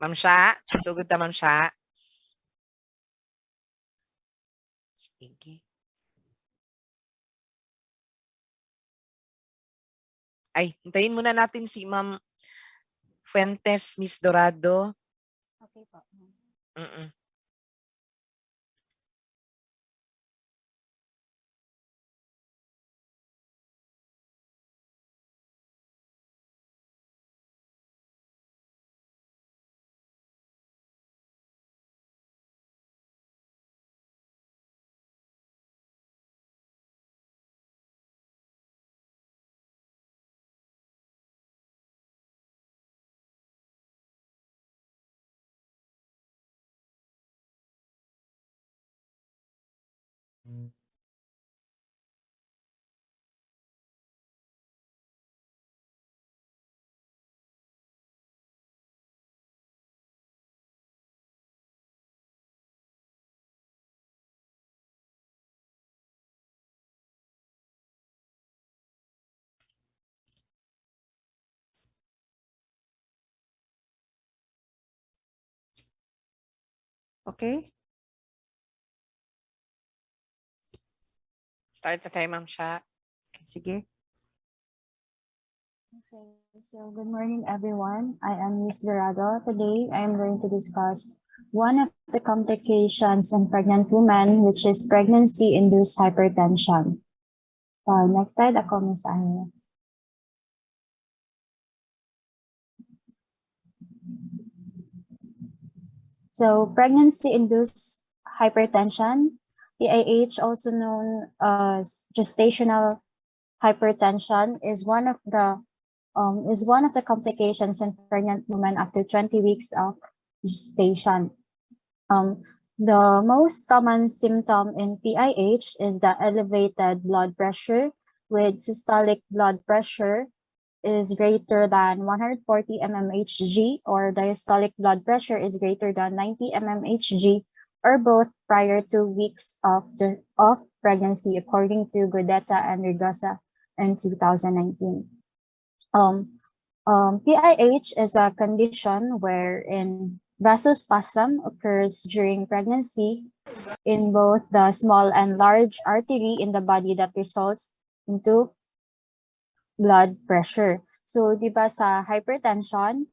Ma'am Sha, sugod ta Ma'am Sha. Sige. Ay, hintayin muna natin si Ma'am Fuentes, Miss Dorado. Okay po. Okay? Start na tayo Ma'am Sha. Sige. Okay, so good morning, everyone. I am Miss Dorado. Today, I am going to discuss one of the complications in pregnant women, which is pregnancy-induced hypertension. Next slide, ako, Miss Anya. So, pregnancy-induced hypertension, PIH, also known as gestational hypertension, is one of the complications in pregnant women after 20 weeks of gestation. The most common symptom in PIH is the elevated blood pressure, with systolic blood pressure is greater than 140 mmHg, or diastolic blood pressure is greater than 90 mmHg, or both prior to weeks of pregnancy, according to Godetta and Rigosa in 2019. PIH is a condition wherein vasospasm occurs during pregnancy in both the small and large artery in the body that results into blood pressure. So, di ba sa hypertension,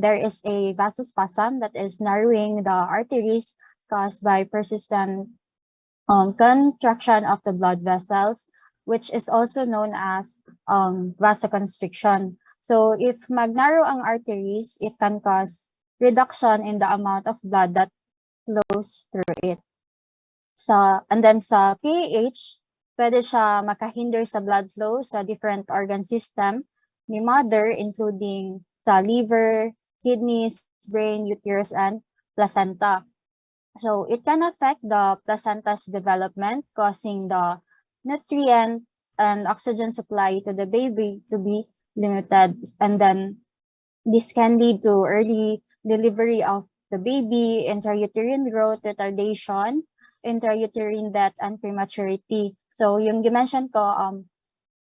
there is a vasospasm that is narrowing the arteries caused by persistent contraction of the blood vessels, which is also known as vasoconstriction. So if mag-narrow ang arteries, it can cause reduction in the amount of blood that flows through it. And then sa PAH, pwede siya makahinder sa blood flow sa different organ system ni mother, including sa liver, kidneys, brain, uterus, and placenta. So it can affect the placenta's development, causing the nutrient and oxygen supply to the baby to be limited. And then this can lead to early delivery of the baby, intrauterine growth retardation, intrauterine death, and prematurity. So yung dimension ko,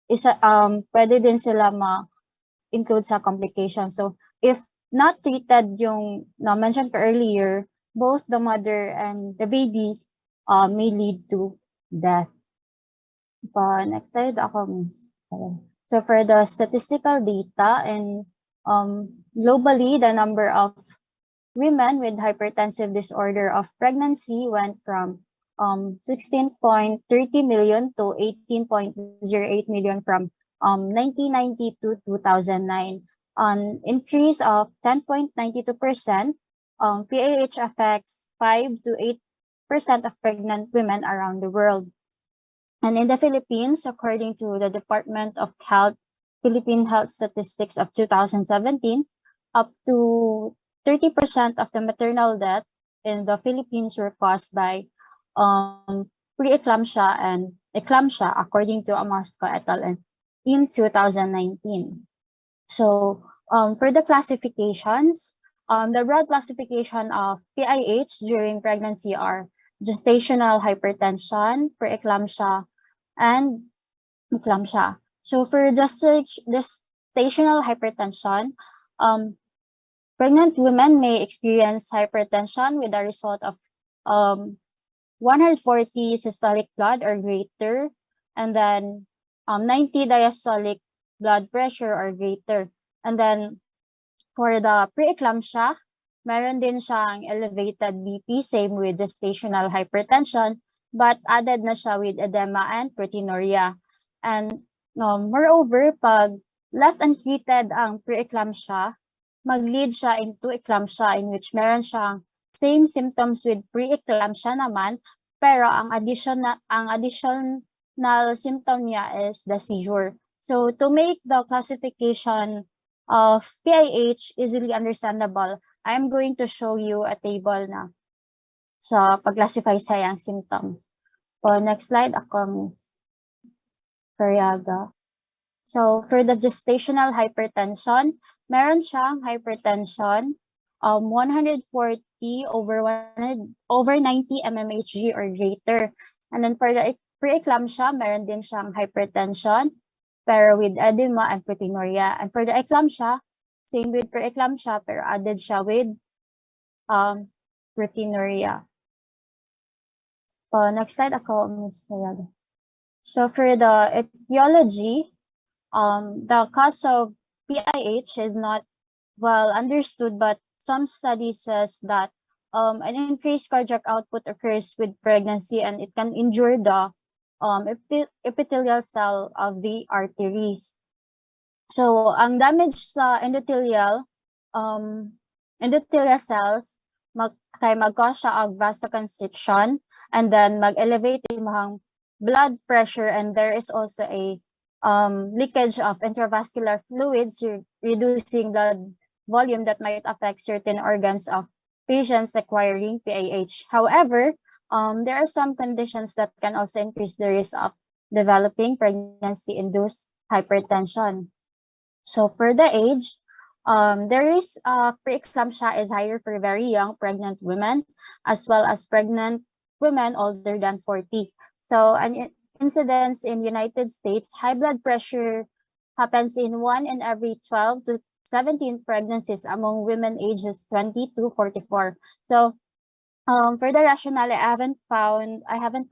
pwede din sila ma-include sa complication. So if not treated yung na-mention ko earlier, both the mother and the baby may lead to death. Next slide ako. So for the statistical data, and globally, the number of women with hypertensive disorder of pregnancy went from 16.30 million to 18.08 million from 1990 to 2009, an increase of 10.92%. PAH affects 5 to 8% of pregnant women around the world. And in the Philippines, according to the Department of Health, Philippine Health Statistics of 2017, up to 30% of the maternal death in the Philippines were caused by preeclampsia and eclampsia, according to Amasco et al. In 2019. So for the classifications, the broad classification of PIH during pregnancy are gestational hypertension, preeclampsia, and eclampsia. So for gestational hypertension, Pregnant women may experience hypertension with a result of 140 systolic blood or greater, and then 90 diastolic blood pressure or greater. And then for the preeclampsia, meron din siyang elevated BP, same with gestational hypertension, but added na siya with edema and proteinuria. And moreover, pag left untreated ang preeclampsia, mag-lead siya into eclampsia in which meron siyang same symptoms with preeclampsia naman, pero ang additional symptom niya is the seizure. So to make the classification of PIH easily understandable, I'm going to show you a table na sa pag-classify sa yang symptoms. So next slide, ako Ms. Cariaga. So for the gestational hypertension, meron siyang hypertension 140 over 90 mmHg or greater. And then for the preeclampsia, meron din siyang hypertension pero with edema and proteinuria. And for the eclampsia, same with preeclampsia pero added siya with proteinuria. Next slide, ako Ms. Cariaga. So for the etiology, the cause of PIH is not well understood, but some studies says that an increased cardiac output occurs with pregnancy and it can injure the epithelial cell of the arteries. So ang damage sa endothelial cells mag-cause siya og vasoconstriction, and then mag-elevate imong blood pressure, and there is also a leakage of intravascular fluids, reducing blood volume that might affect certain organs of patients acquiring PIH. However, there are some conditions that can also increase the risk of developing pregnancy-induced hypertension. So for the age, there is preeclampsia is higher for very young pregnant women, as well as pregnant women older than 40. So an incidence in United States, high blood pressure happens in 1 in every 12 to 17 pregnancies among women ages 20 to 44. So for the rationale, I haven't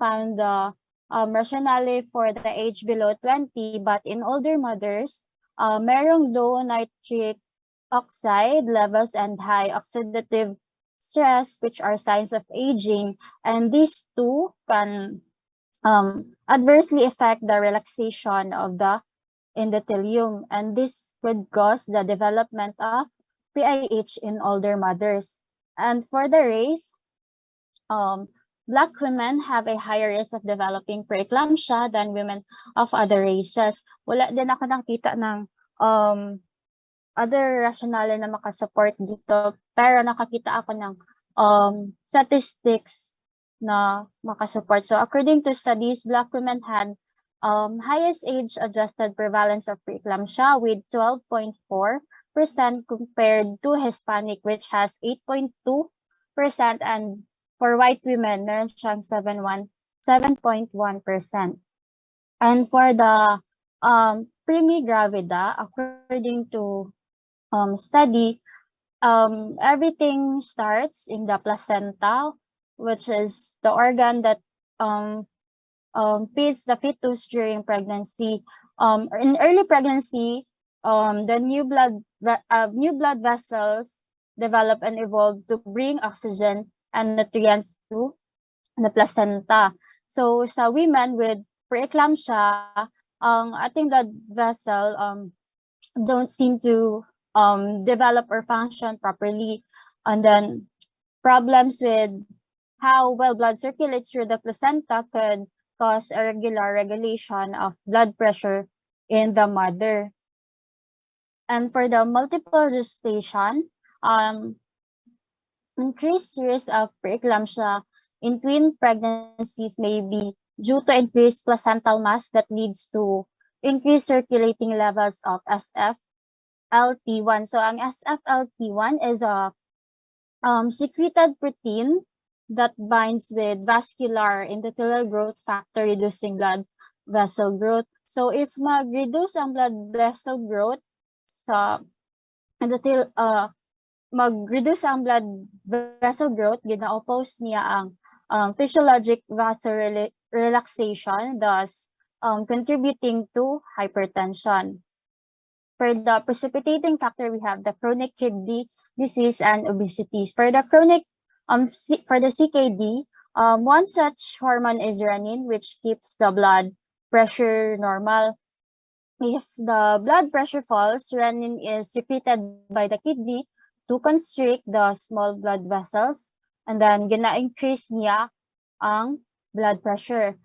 found the rationale for the age below 20, but in older mothers, merong low nitric oxide levels and high oxidative stress, which are signs of aging, and these two can adversely affect the relaxation of the endothelium, and this could cause the development of PIH in older mothers. And for the race, Black women have a higher risk of developing preeclampsia than women of other races. Wala din ako nakita ng other rationale na makasupport dito, pero nakakita ako ng statistics na makasupport. So according to studies, Black women had highest age-adjusted prevalence of preeclampsia with 12.4% compared to Hispanic, which has 8.2%, and for white women, meron siyang 7.1%. And for the primigravida, according to study, everything starts in the placenta, which is the organ that feeds the fetus during pregnancy. In early pregnancy, the new blood vessels develop and evolve to bring oxygen and nutrients to the placenta. So sa women with preeclampsia, ating blood vessel don't seem to develop or function properly, and then problems with how well blood circulates through the placenta could cause irregular regulation of blood pressure in the mother. And for the multiple gestation, increased risk of preeclampsia in twin pregnancies may be due to increased placental mass that leads to increased circulating levels of SFLT1. So ang SFLT1 is a secreted protein that binds with vascular endothelial growth factor, reducing blood vessel growth. So if mag-reduce ang blood vessel growth sa mag-reduce ang blood vessel growth, gina-oppose niya ang physiologic relaxation, thus contributing to hypertension. For the precipitating factor, we have the chronic kidney disease and obesity. For the chronic, for the CKD, one such hormone is renin, which keeps the blood pressure normal. If the blood pressure falls, renin is secreted by the kidney to constrict the small blood vessels, and then gina-increase niya ang blood pressure.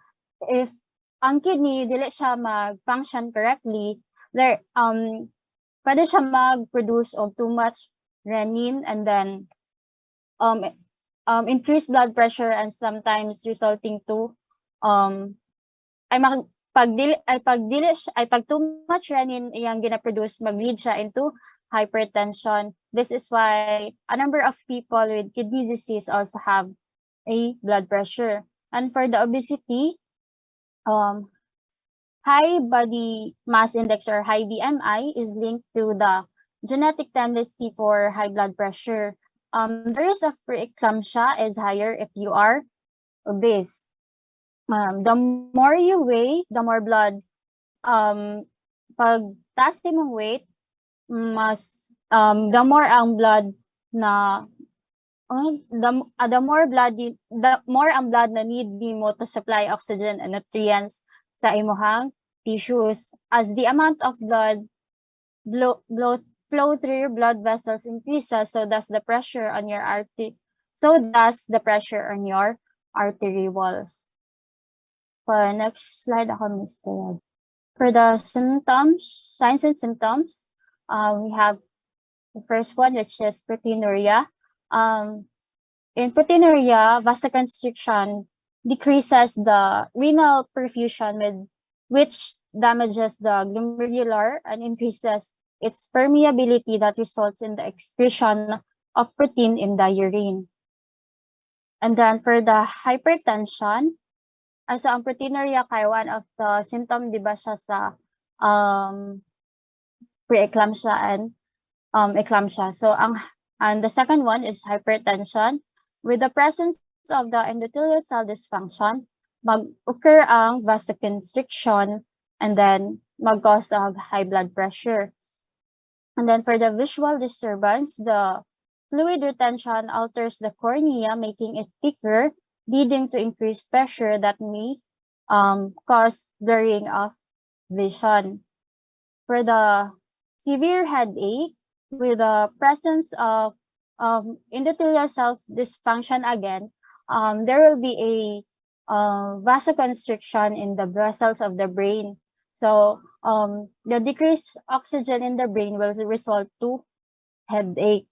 If ang kidney dili siya mag-function correctly, there pwede siya mag-produce of too much renin, and then increased blood pressure, and sometimes resulting to pag too much renin iyang gina-produce, mag-lead siya into hypertension. This is why a number of people with kidney disease also have a blood pressure. And for the obesity, high body mass index or high BMI is linked to the genetic tendency for high blood pressure. The risk of preeclampsia is higher if you are obese. The more you weigh, the more blood, pag taas mong weight, mas, the more ang blood na, the more ang blood na need mo to supply oxygen and nutrients sa imuhang tissues. As the amount of blood flow through your blood vessels increases, so does the pressure on your artery walls. For next slide ako, Mr. For the symptoms, signs and symptoms, we have the first one, which is proteinuria. In proteinuria, vasoconstriction decreases the renal perfusion, which damages the glomerular and increases its permeability that results in the excretion of protein in the urine. And then for the hypertension, so ang proteinuria kay one of the symptom, di ba siya sa preeclampsia and eclampsia. So and the second one is hypertension. With the presence of the endothelial cell dysfunction, mag-occur ang vasoconstriction, and then mag-cause of high blood pressure. And then for the visual disturbance, the fluid retention alters the cornea, making it thicker, leading to increased pressure that may cause blurring of vision. For the severe headache, with the presence of endothelial cell dysfunction again, there will be a vasoconstriction in the vessels of the brain. So the decreased oxygen in the brain will result to headache.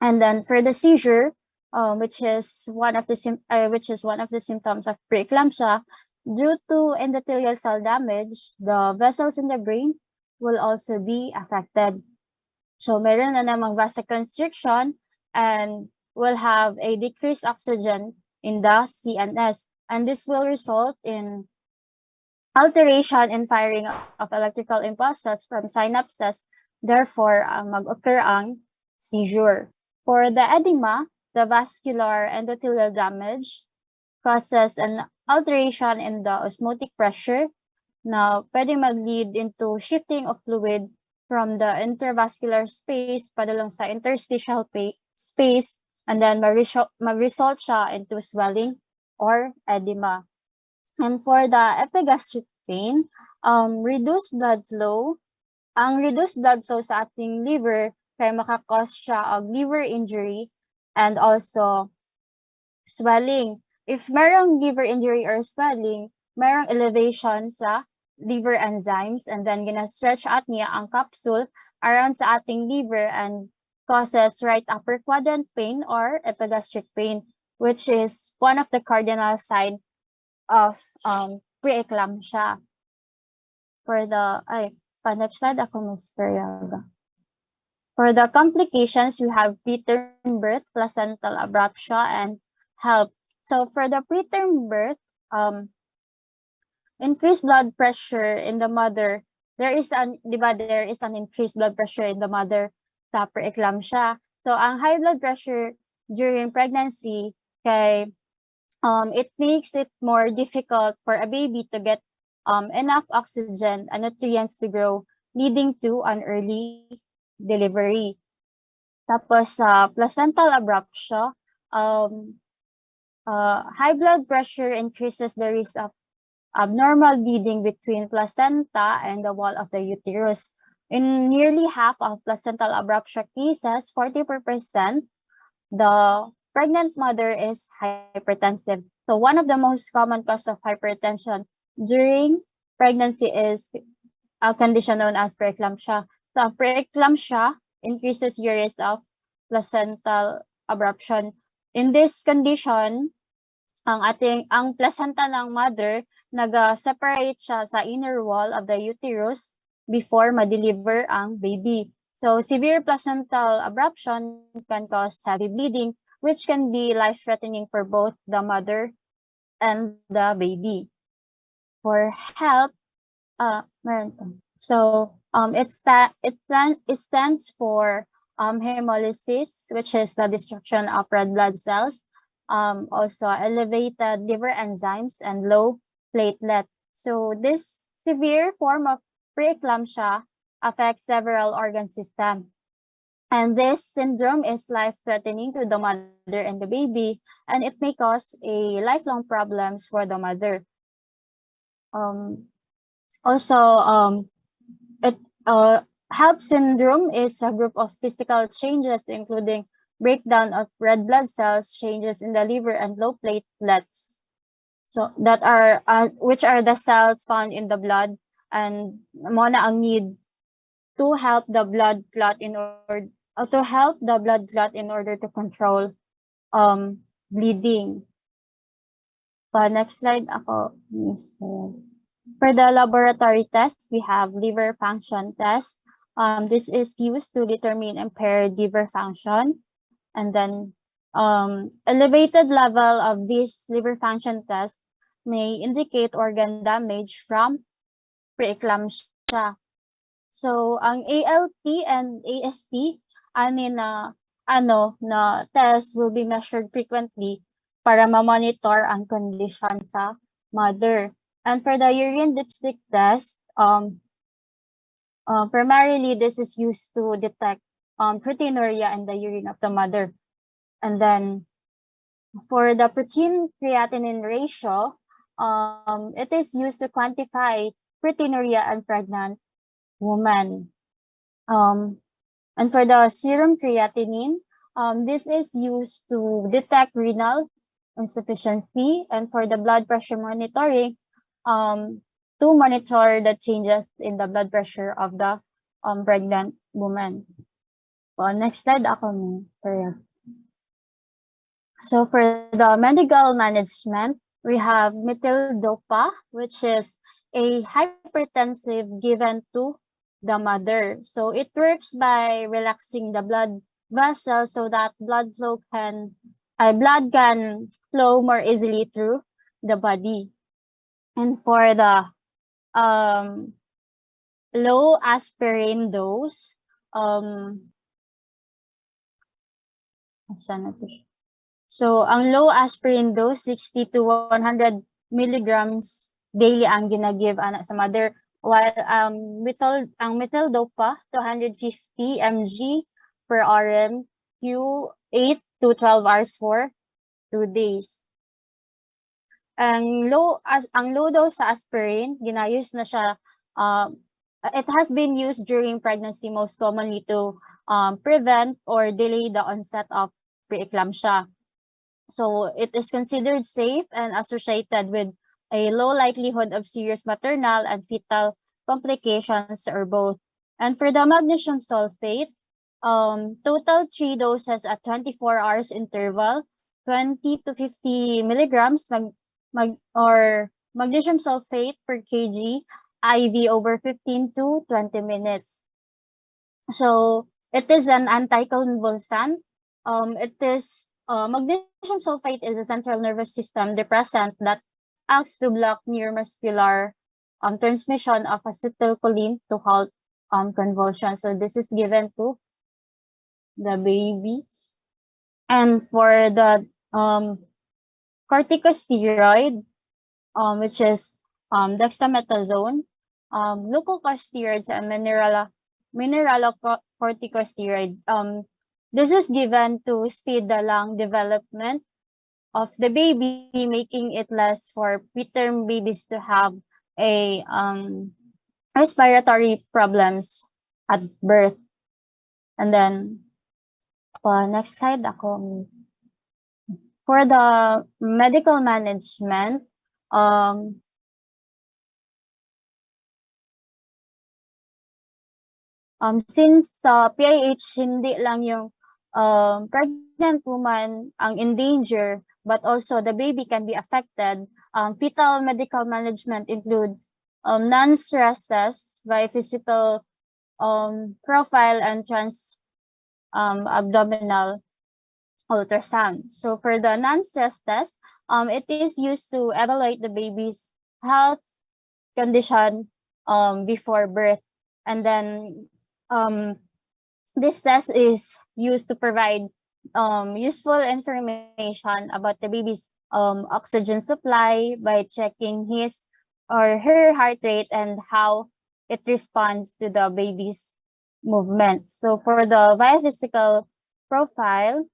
And then for the seizure, which is one of the symptoms of preeclampsia, due to endothelial cell damage, the vessels in the brain will also be affected. So meron na namang vasoconstriction and will have a decreased oxygen in the CNS, and this will result in alteration in firing of electrical impulses from synapses, therefore mag-occur ang seizure. For the edema, the vascular endothelial damage causes an alteration in the osmotic pressure na pwede mag-lead into shifting of fluid from the intravascular space padalong sa interstitial space, and then mag-result siya into swelling or edema. And for the epigastric pain, reduced blood flow, ang reduced blood flow sa ating liver kaya makakause siya of liver injury and also swelling. If merong liver injury or swelling, merong elevation sa liver enzymes, and then gina-stretch out niya ang capsule around sa ating liver and causes right upper quadrant pain or epigastric pain, which is one of the cardinal signs of preeclampsia. For the next slide ako, Mr. Yaga. For the complications, we have preterm birth, placental abruption, and HELP. So for the preterm birth, increased blood pressure in the mother. There is an increased blood pressure in the mother sa preeclampsia. So ang high blood pressure during pregnancy kay it makes it more difficult for a baby to get enough oxygen and nutrients to grow, leading to an early delivery. Tapos sa placental abruptio, high blood pressure increases the risk of abnormal bleeding between placenta and the wall of the uterus. In nearly half of placental abruptio cases, 44%, the pregnant mother is hypertensive. So one of the most common causes of hypertension during pregnancy is a condition known as preeclampsia. So preeclampsia increases your risk of placental abruption. In this condition, ang placenta ng mother naga-separate siya sa inner wall of the uterus before ma-deliver ang baby. So severe placental abruption can cause heavy bleeding, which can be life-threatening for both the mother and the baby. For help, it stands for hemolysis, which is the destruction of red blood cells. Also elevated liver enzymes and low platelet. So this severe form of preeclampsia affects several organ systems. And this syndrome is life-threatening to the mother and the baby, and it may cause a lifelong problems for the mother. HELLP syndrome is a group of physical changes, including breakdown of red blood cells, changes in the liver, and low platelets. So that are which are the cells found in the blood, and mo na ang need to help the blood clot in order to control bleeding. Next slide ako. For the laboratory test, we have liver function test. This is used to determine impaired liver function. And then elevated level of this liver function test may indicate organ damage from preeclampsia. So ang ALT and AST, na test will be measured frequently para ma-monitor ang condition sa mother. And for the urine dipstick test, primarily this is used to detect proteinuria in the urine of the mother. And then for the protein creatinine ratio, it is used to quantify proteinuria in pregnant women. And for the serum creatinine, this is used to detect renal insufficiency, and for the blood pressure monitoring, to monitor the changes in the blood pressure of the pregnant woman. Next slide ako. So for the medical management, we have methyl-dopa, which is a hypertensive given to the mother. So it works by relaxing the blood vessels so that blood can flow more easily through the body. And for the low aspirin dose, so ang low aspirin dose 60 to 100 milligrams daily ang ginagive anak sa mother, while methyl-dopa 250 mg per RM Q8 to 12 hours for 2 days. Ang low dose sa aspirin, ginayos na siya. It has been used during pregnancy most commonly to prevent or delay the onset of preeclampsia. So it is considered safe and associated with a low likelihood of serious maternal and fetal complications or both. And for the magnesium sulfate, total 3 doses at 24 hours interval, 20 to 50 milligrams magnesium sulfate per kg IV over 15 to 20 minutes. So it is an anticonvulsant. Magnesium sulfate is a central nervous system depressant that acts to block neuromuscular transmission of acetylcholine to halt convulsion. So this is given to the baby. And for the corticosteroid, which is dexamethasone, glucocorticosteroids, and mineralocorticosteroid. This is given to speed the lung development of the baby, making it less for preterm babies to have a respiratory problems at birth. And then, next slide ako. For the medical management, since PIH hindi lang yung pregnant woman ang in danger, but also the baby can be affected. Fetal medical management includes non-stress tests by physical profile and abdominal ultrasound. So for the non-stress test, it is used to evaluate the baby's health condition before birth. And then this test is used to provide useful information about the baby's oxygen supply by checking his or her heart rate and how it responds to the baby's movement. So for the biophysical profile,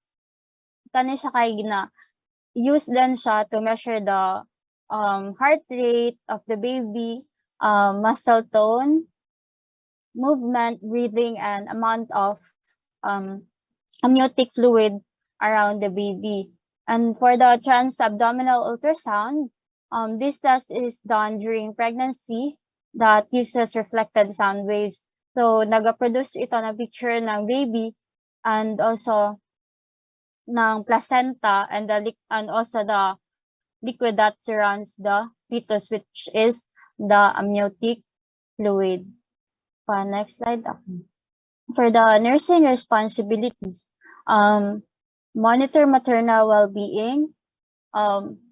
kani siya kay use din siya to measure the heart rate of the baby, muscle tone, movement, breathing, and amount of amniotic fluid around the baby. And for the transabdominal ultrasound, this test is done during pregnancy that uses reflected sound waves. So, nag-produce ito ng picture ng baby and also ng placenta and also the liquid that surrounds the fetus, which is the amniotic fluid. Next slide. For the nursing responsibilities, monitor maternal well-being,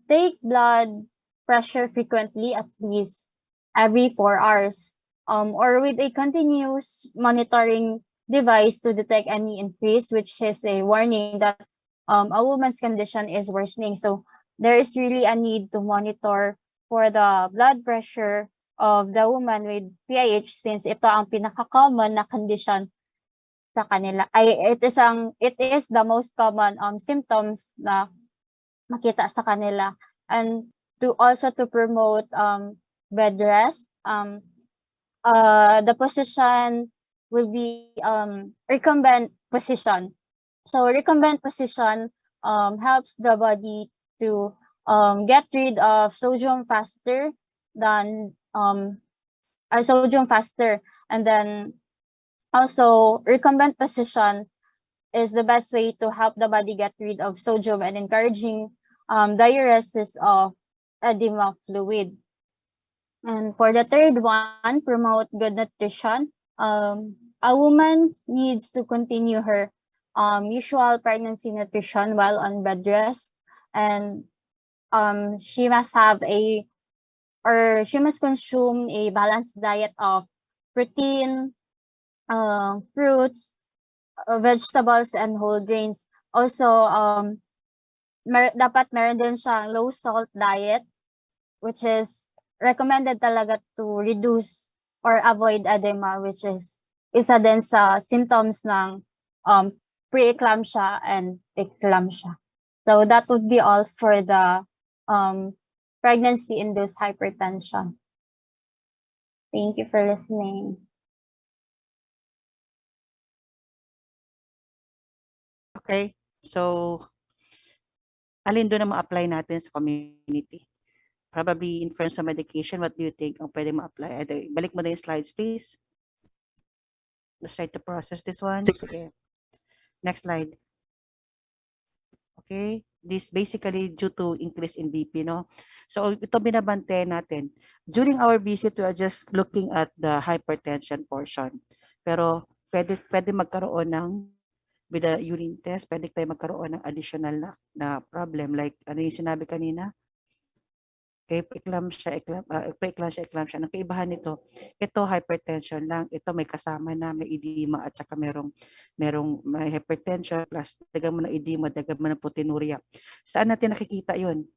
take blood pressure frequently, at least every 4 hours, or with a continuous monitoring device to detect any increase, which is a warning that a woman's condition is worsening. So there is really a need to monitor for the blood pressure of the woman with PIH, since ito ang pinaka-common na condition sa kanila. It is the most common symptoms na makita sa kanila. And to promote bed rest, the position will be recumbent position. So recumbent position helps the body to get rid of sodium faster than and then also recumbent position is the best way to help the body get rid of sodium and encouraging diuresis of edema fluid. And for the third one, promote good nutrition. A woman needs to continue her usual pregnancy nutrition while on bed rest, and she must consume a balanced diet of protein, fruits, vegetables, and whole grains. Also, dapat meron din siyang low salt diet, which is recommended talaga to reduce or avoid edema, which is isa din sa symptoms ng preeclampsia and eclampsia. So that would be all for the pregnancy-induced hypertension. Thank you for listening. Okay. So, alin doon na ma-apply natin sa community? Probably in terms of medication, what do you think ang pwede ma-apply? Balik mo na yung slides, please. Let's try to process this one. Sige. Next slide. Okay. This basically due to increase in BP, no? So, ito binabante natin. During our visit, we are just looking at the hypertension portion. Pero, pwede magkaroon ng with the urine test, pwede tayo magkaroon ng additional na problem. Like, ano yung sinabi kanina? Okay, preeclampsia. Ang kaibahan nito, ito hypertension lang, ito may kasama na may edema at saka may hypertension plus dagdag mo ng edema, dagdag mo ng proteinuria. Saan natin nakikita 'yon?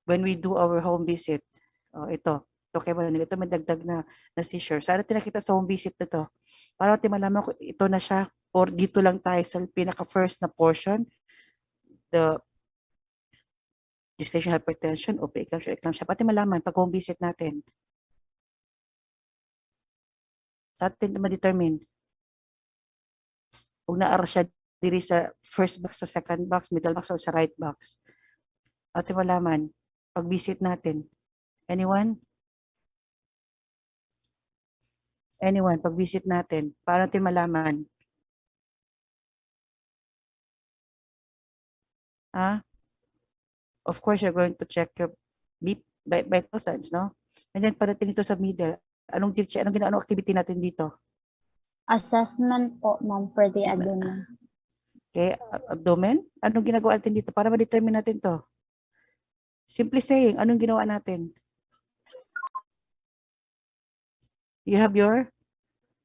When we do our home visit. Oh, ito kay Manila, ito may dagdag na seizure. Saan natin nakita sa home visit na to? Para natin malaman kung ito na siya or dito lang tayo sa pinaka-first na portion, the gestational hypertension o preeclampsia, pati malaman pag home visit natin. Sa atin ma-determine kung naara siya diri sa first box, sa second box, middle box, o sa right box. Atin malaman pag visit natin. Anyone? Pag visit natin, paano natin malaman? Of course, you're going to check your vital signs, no? And then parating ito sa middle, anong activity natin dito? Assessment po, ma'am, for the abdomen. Okay, abdomen. Anong ginagawa natin dito para ma-determine natin to? Simply saying, anong ginawa natin? You have your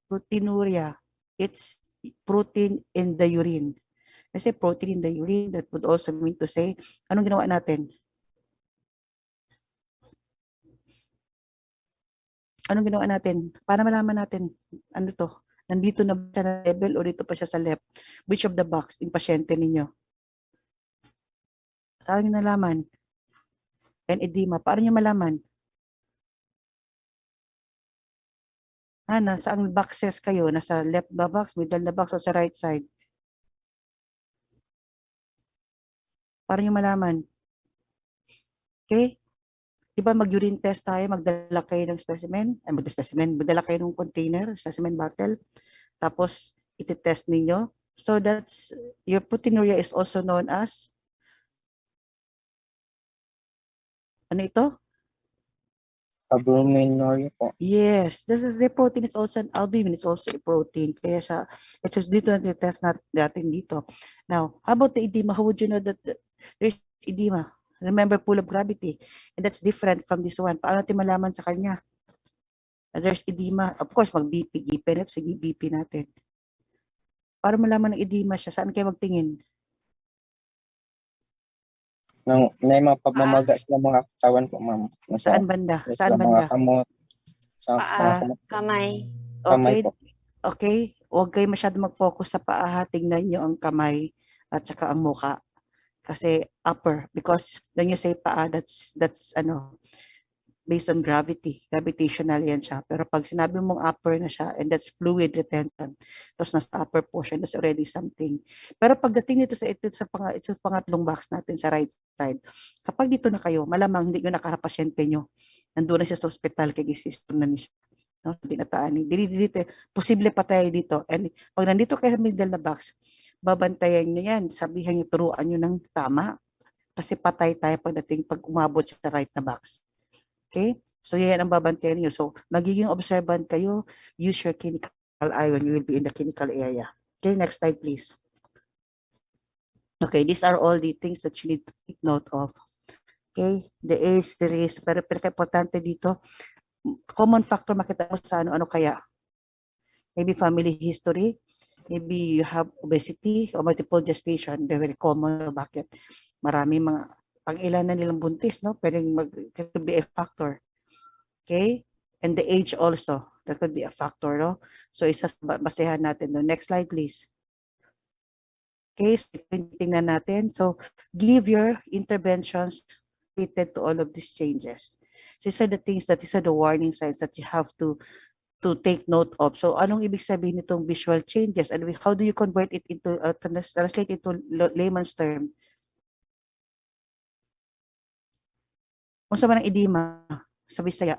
proteinuria. It's protein in the urine. Kasi protein in the urine, that would also mean to say, anong ginawa natin? Anong ginawa natin? Para malaman natin, ano to? Nandito na ba siya na level o dito pa siya sa left? Which of the box in pasyente ninyo? Paano nyo nalaman? And edema, paano nyo malaman? Nasa ang boxes kayo? Nasa left ba box, middle na box, o sa right side? Paano nyo malaman? Okay? Diba mag-urine test tayo, magdala kayo ng specimen, magdala kayo ng container, specimen bottle, tapos iti-test ninyo. So that's, your proteinuria is also known as, ano ito? Albuminuria po. Yes, this is the protein is also an albumin, it's also a protein. Kaya siya, it is dito natin test natin dito. Now, how about the edema? How would you know that there's edema? Remember, pull of gravity. And that's different from this one. Paano natin malaman sa kanya? There's edema. Of course, mag-BP. Gipen ito, sige, BP natin. Para malaman ng edema siya, saan kayo magtingin? Na yung mga pamamaga sa mga katawan po, ma'am. Saan banda? Saan Sa banda? mga kamot. Sa Kamay. kamay Okay. po. Okay. Huwag kayo masyado mag-focus sa paa. Tingnan nyo ang kamay at saka ang muka. Kasi upper. Because when you say paa, that's based on gravity. Gravitational yan siya. Pero pag sinabi mong upper na siya, and that's fluid retention, tapos nasa upper portion, that's already something. Pero pagdating nito sa pangatlong box natin sa right side, kapag dito na kayo, malamang hindi nyo nakarapasyente nyo. Nandun na siya sa hospital, kay gisisip na niya. No? Dinataan. Dito, posible pa tayo dito. And pag nandito kayo sa middle na box, babantayan nyo yan. Sabihan nyo, turuan nyo ng tama. Kasi patay tayo pag umabot siya sa right na box. Okay? So, yan ang babantayan niyo. So, magiging observant kayo. Use your clinical eye when you will be in the clinical area. Okay, next slide, please. Okay, these are all the things that you need to take note of. Okay, the age, the race, pero pinaka-importante dito, common factor makita mo sa ano kaya. Maybe family history, maybe you have obesity or multiple gestation, they're very common. Bakit? Marami mga pang-ilan na nilang buntis, no? Pwedeng could be a factor. Okay? And the age also, that could be a factor, no? So, basehan natin. No? Next slide, please. Okay, so tingnan natin. So, give your interventions related to all of these changes. These are the things these are the warning signs that you have to take note of. So, anong ibig sabihin nitong visual changes? And how do you convert it into, translate it to layman's term? Kung sa manang edema sa Bisaya.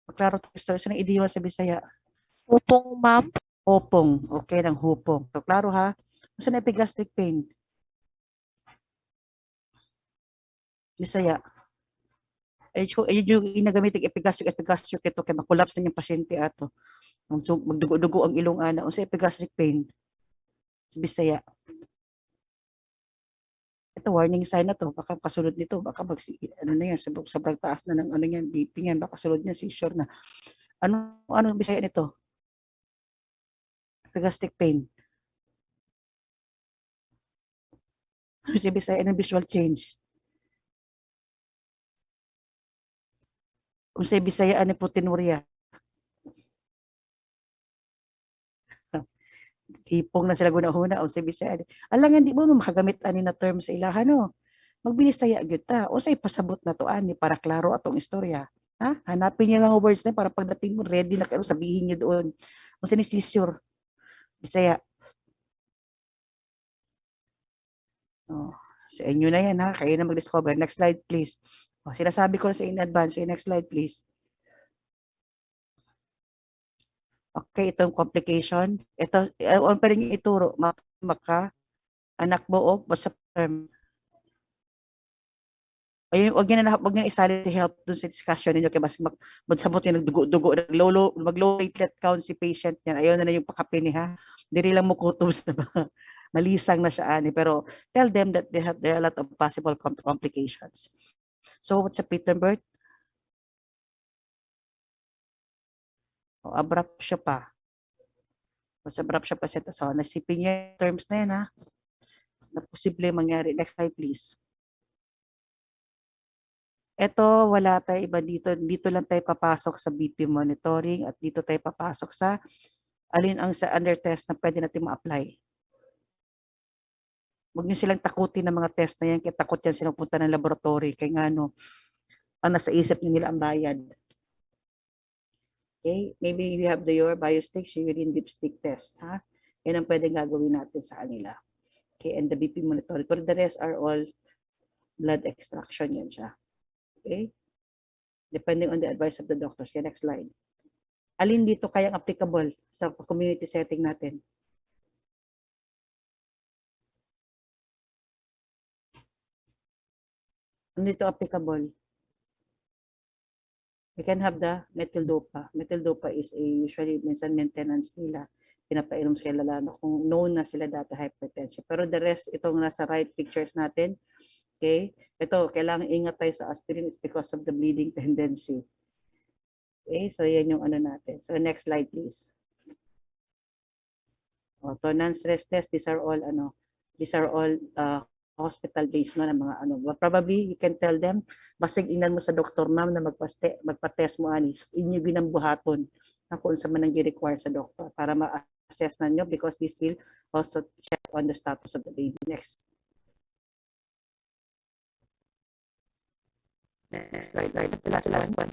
Maklaro to sa ng edema sa Bisaya. Hupong, ma'am. Hupong. Okay, ng hupong. So, klaro ha? Kung sa epigastric pain? Bisaya. Yung inagamit ng epigastric ito kaya makulaps na yung pasyente ato. Magdugo-dugo ang ilong ana. Kung sa epigastric pain? Bisaya. ito, warning sign na to, baka kasunod nito, baka ano na yan, sobrang taas na ng ano yan, BP yan, baka sunod niya, seizure na. Ano bisaya nito? Gastric pain. Ano si bisaya ng visual change? Kung sa bisaya, ano proteinuria? Hipong na sila gunahuna o sa bisaya. Alang hindi mo makagamit ani na term sa ilahan, no? Magbilis saya gyud ta. O sa ipasabot na to ani para klaro atong istorya. Ha? Hanapin niyo lang ang words na para pagdating mo ready na kayo sabihin niyo doon. Kung sini seizure. Bisaya. Oh, sa inyo na yan ha. Kayo na mag-discover. Next slide please. Oh, sinasabi ko sa in advance. So, next slide please. Okay, itong complication. Ito, pa rin yung ituro. Maka, anak mo o basta term. Ayun, wag niyo na isali si help dun sa discussion ninyo kay mas magsabot yung nagdugo-dugo, mag-low platelet count si patient niyan. Ayaw na yung pakapin niya. Diri lang mo kutob na ba? Malisang na siya ani, pero tell them that there are a lot of possible complications. So what's a preterm birth? Abrupt siya pa. Mas abrupt siya pa sa so nasipin niya terms na yan ha. Na posible mangyari. Next slide please. Ito, wala tayo iba dito. Dito lang tayo papasok sa BP monitoring at dito tayo papasok sa alin ang sa under test na pwede natin ma-apply. Huwag niyo silang takutin ng mga test na yan, kaya takot yan silang punta ng laboratory. Kaya nga ano, ang nasa isip nila ang bayad. Okay? Maybe you have your biosticks, your urine dipstick test. Ha? Yan ang pwede gagawin natin sa kanila. Okay? And the BP monitoring. Pero the rest are all blood extraction yan siya. Okay? Depending on the advice of the doctors. Okay, next slide. Alin dito kayang applicable sa community setting natin? Ano dito applicable? We can have the methyl dopa. Methyl dopa is usually minsan maintenance nila. Pinapainom sila lalo kung known na sila dati hypertension. Pero the rest, itong nasa right pictures natin, okay? Ito, kailangan ingat tayo sa aspirin. It's because of the bleeding tendency. Okay, so yan yung ano natin. So next slide please. To non-stress test, these are all hospital-based no, ng mga ano. But probably you can tell them, basig ingnan mo sa doktor ma'am na magpa-test mo ani. Inyo ginambuhaton na kung sa man ang require sa doktor para ma-assess na nyo because this will also check on the status of the baby. Next. Next slide. Last one.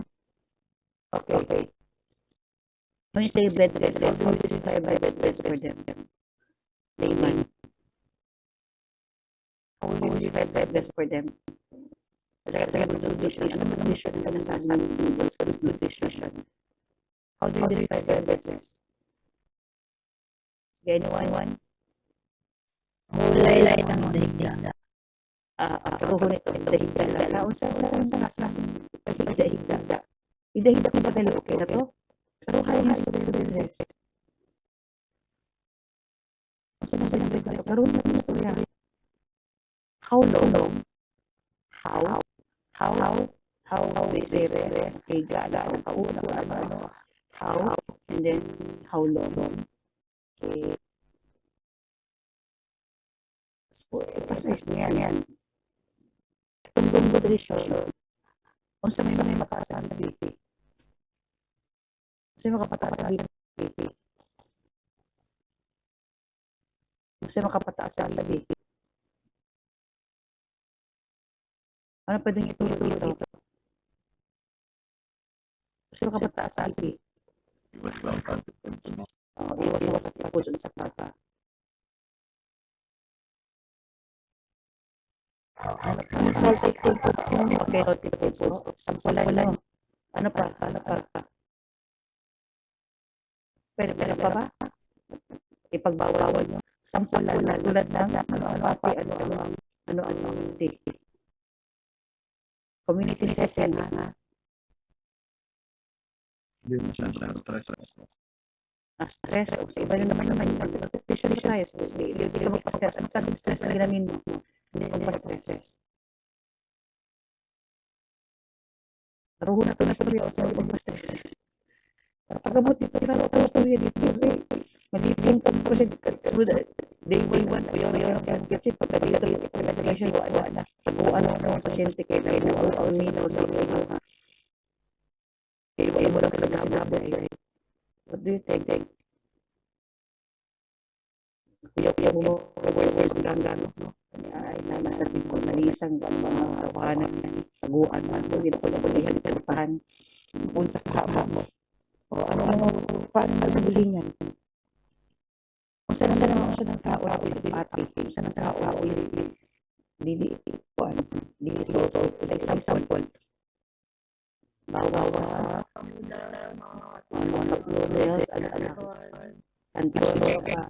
Okay. When you say bed rest, how do you describe bed rest for them? Layman. How will you describe bed rest for them? Good vision. Ano ba vision na nasasabi mo sa good vision? How do you describe bed rest? Anyone? Mulay ng dahigda. Karuhon ito, dahigda. Sa dahigda. Idahigda ko ba dahil okay na to? Pero kaya nga ito bed rest. Kasi nasa ng bed rest. Karoon na ito yan. How long? How bed rest? Higa lang. Kauna ko naman. How? And then, how long? Okay. So, emphasize niya yan. Kung nutrition, kung sa may makaasahan sa BP. Kasi makapataas sa BP. Kasi makapataas sa BP. Ano pwedeng ituro dito? Kasi makapataas sa BP. Iwas sa puso sa kata. Sensitive to Okay, sampulan nyo. Ano pa? Pero pa ba? Ipagbawal nyo. Sampulan tulad ng community setting ha. Stress. Sa iba na naman yung nutrition tayo. Hindi ka magpa-stress. Ano kasing stress na ginamin mo? Hindi ko ma-stresses. Pero huna to na sa mga sa ma-stresses. Pagabot dito, pero ako storya dito. Malibing ko po siya day one po yung kasi pagka dito pagka siya wala na taguan ng pasyente kay na all me no so kaya mo lang sa gabo ay what do you think kuya mo words gangano no ay namasabi ko nalisang mga tawanan taguan man ko dito ko lang balihan tapahan kung sa kahapon mo o ano mo paano masabihin yan kung saan naman siya ng tao pati kung saan ng tao dili kuan dili so like example bawa sa ano noodles ano antibiotic pa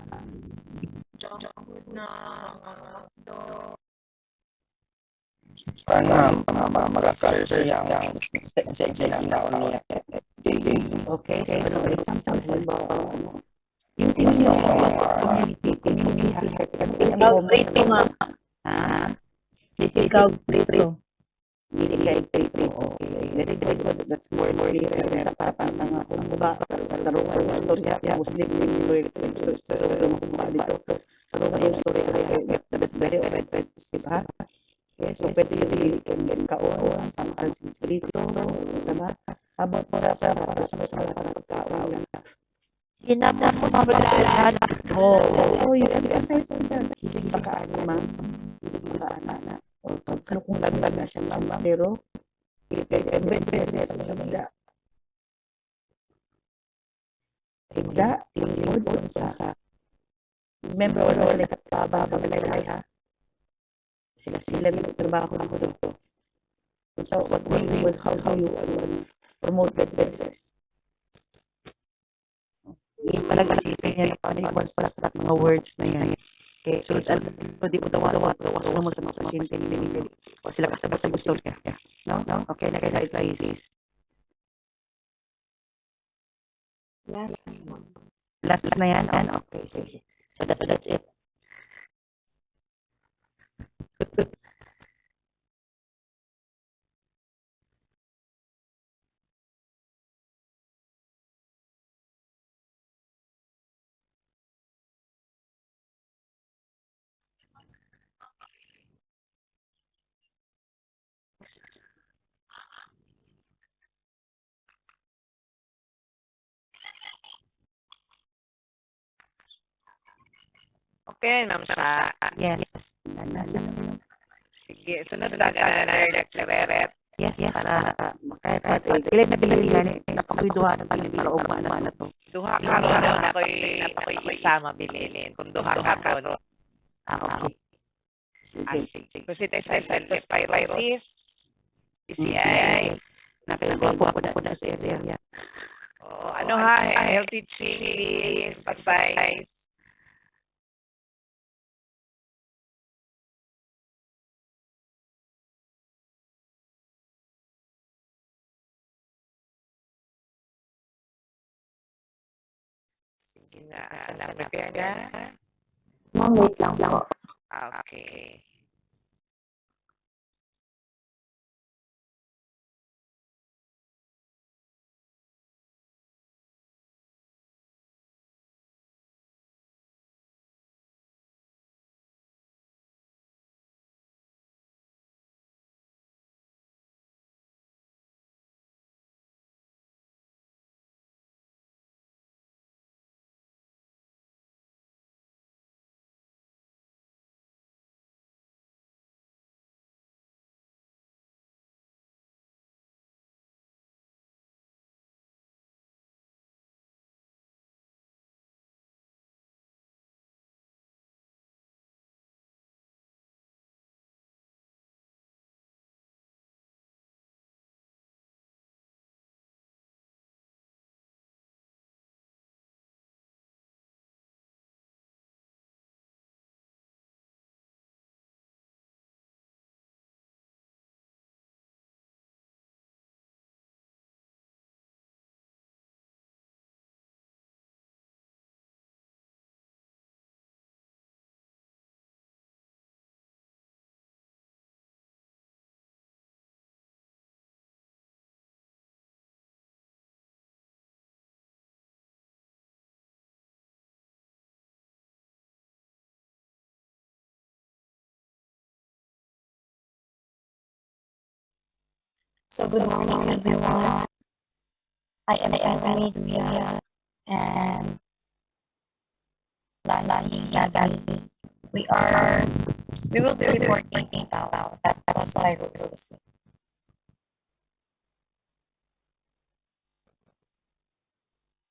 Karena mag-cluster siya sa ginagawa niya daily. okay so ano example halimbawa ano yung community health ang Pag-rate mo, ma'am. Physical prito. dili kay treatment okay very good that's more clear sa papa nga kung ba tarungan yung storya ya muslim din dito so mo dito tarungan yung storya ay that's very effective ha okay so pwede yung can kaon ang spirito sa ba about sa para sa pagkaon Hinabdan mo sa paglalala. oh you emphasize on that hindi ba kaano ma'am hindi ba kaana o kung laglag na siya ma'am pero i-emphasize sa mga Igda, tingod o sa member o like katababa balay ha. Sila trabaho ko dito. So what way will how you promote that business? Yung palang isipin niya na paano yung construct mga words na yan. Okay, so di ko tawa-tawa mo sa mga pasyente ni o sila kasabay sa gusto niya. No? Okay, next slide please. Last na yan? Okay, sige. So that's it. Okay, ma'am siya. Yes. Sige, sunod na another lecturer. Yes, para kahit ilan na bilang napakuiduha na pala para ugma na to. Duha karon ako'y isa mabilin. Kung duha karon. Okay. Sige. Proceed tayo sa leptospirosis, PCI. Nakaibago ako na sa area. Ano ha, healthy change, emphasize. Sige na, prepare na? Ma'am, wait lang po. Okay. So good morning, everyone. I am Emilia and Lancy Gagali. We will be reporting about leptospirosis.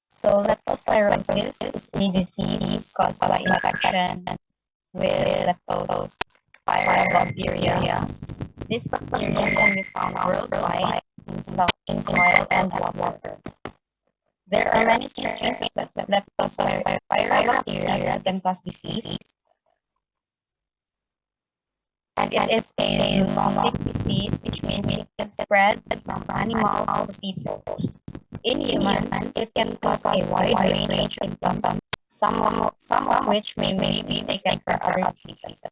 So leptospirosis is a disease caused by infection with leptospira bacteria. This bacteria can be found worldwide in soil and water. There are many strains of leptospira bacteria that can cause disease, and it is a zoonotic disease, which means it can spread from animals to people. In humans, it can cause a wide range of symptoms, some of which may be taken for other diseases.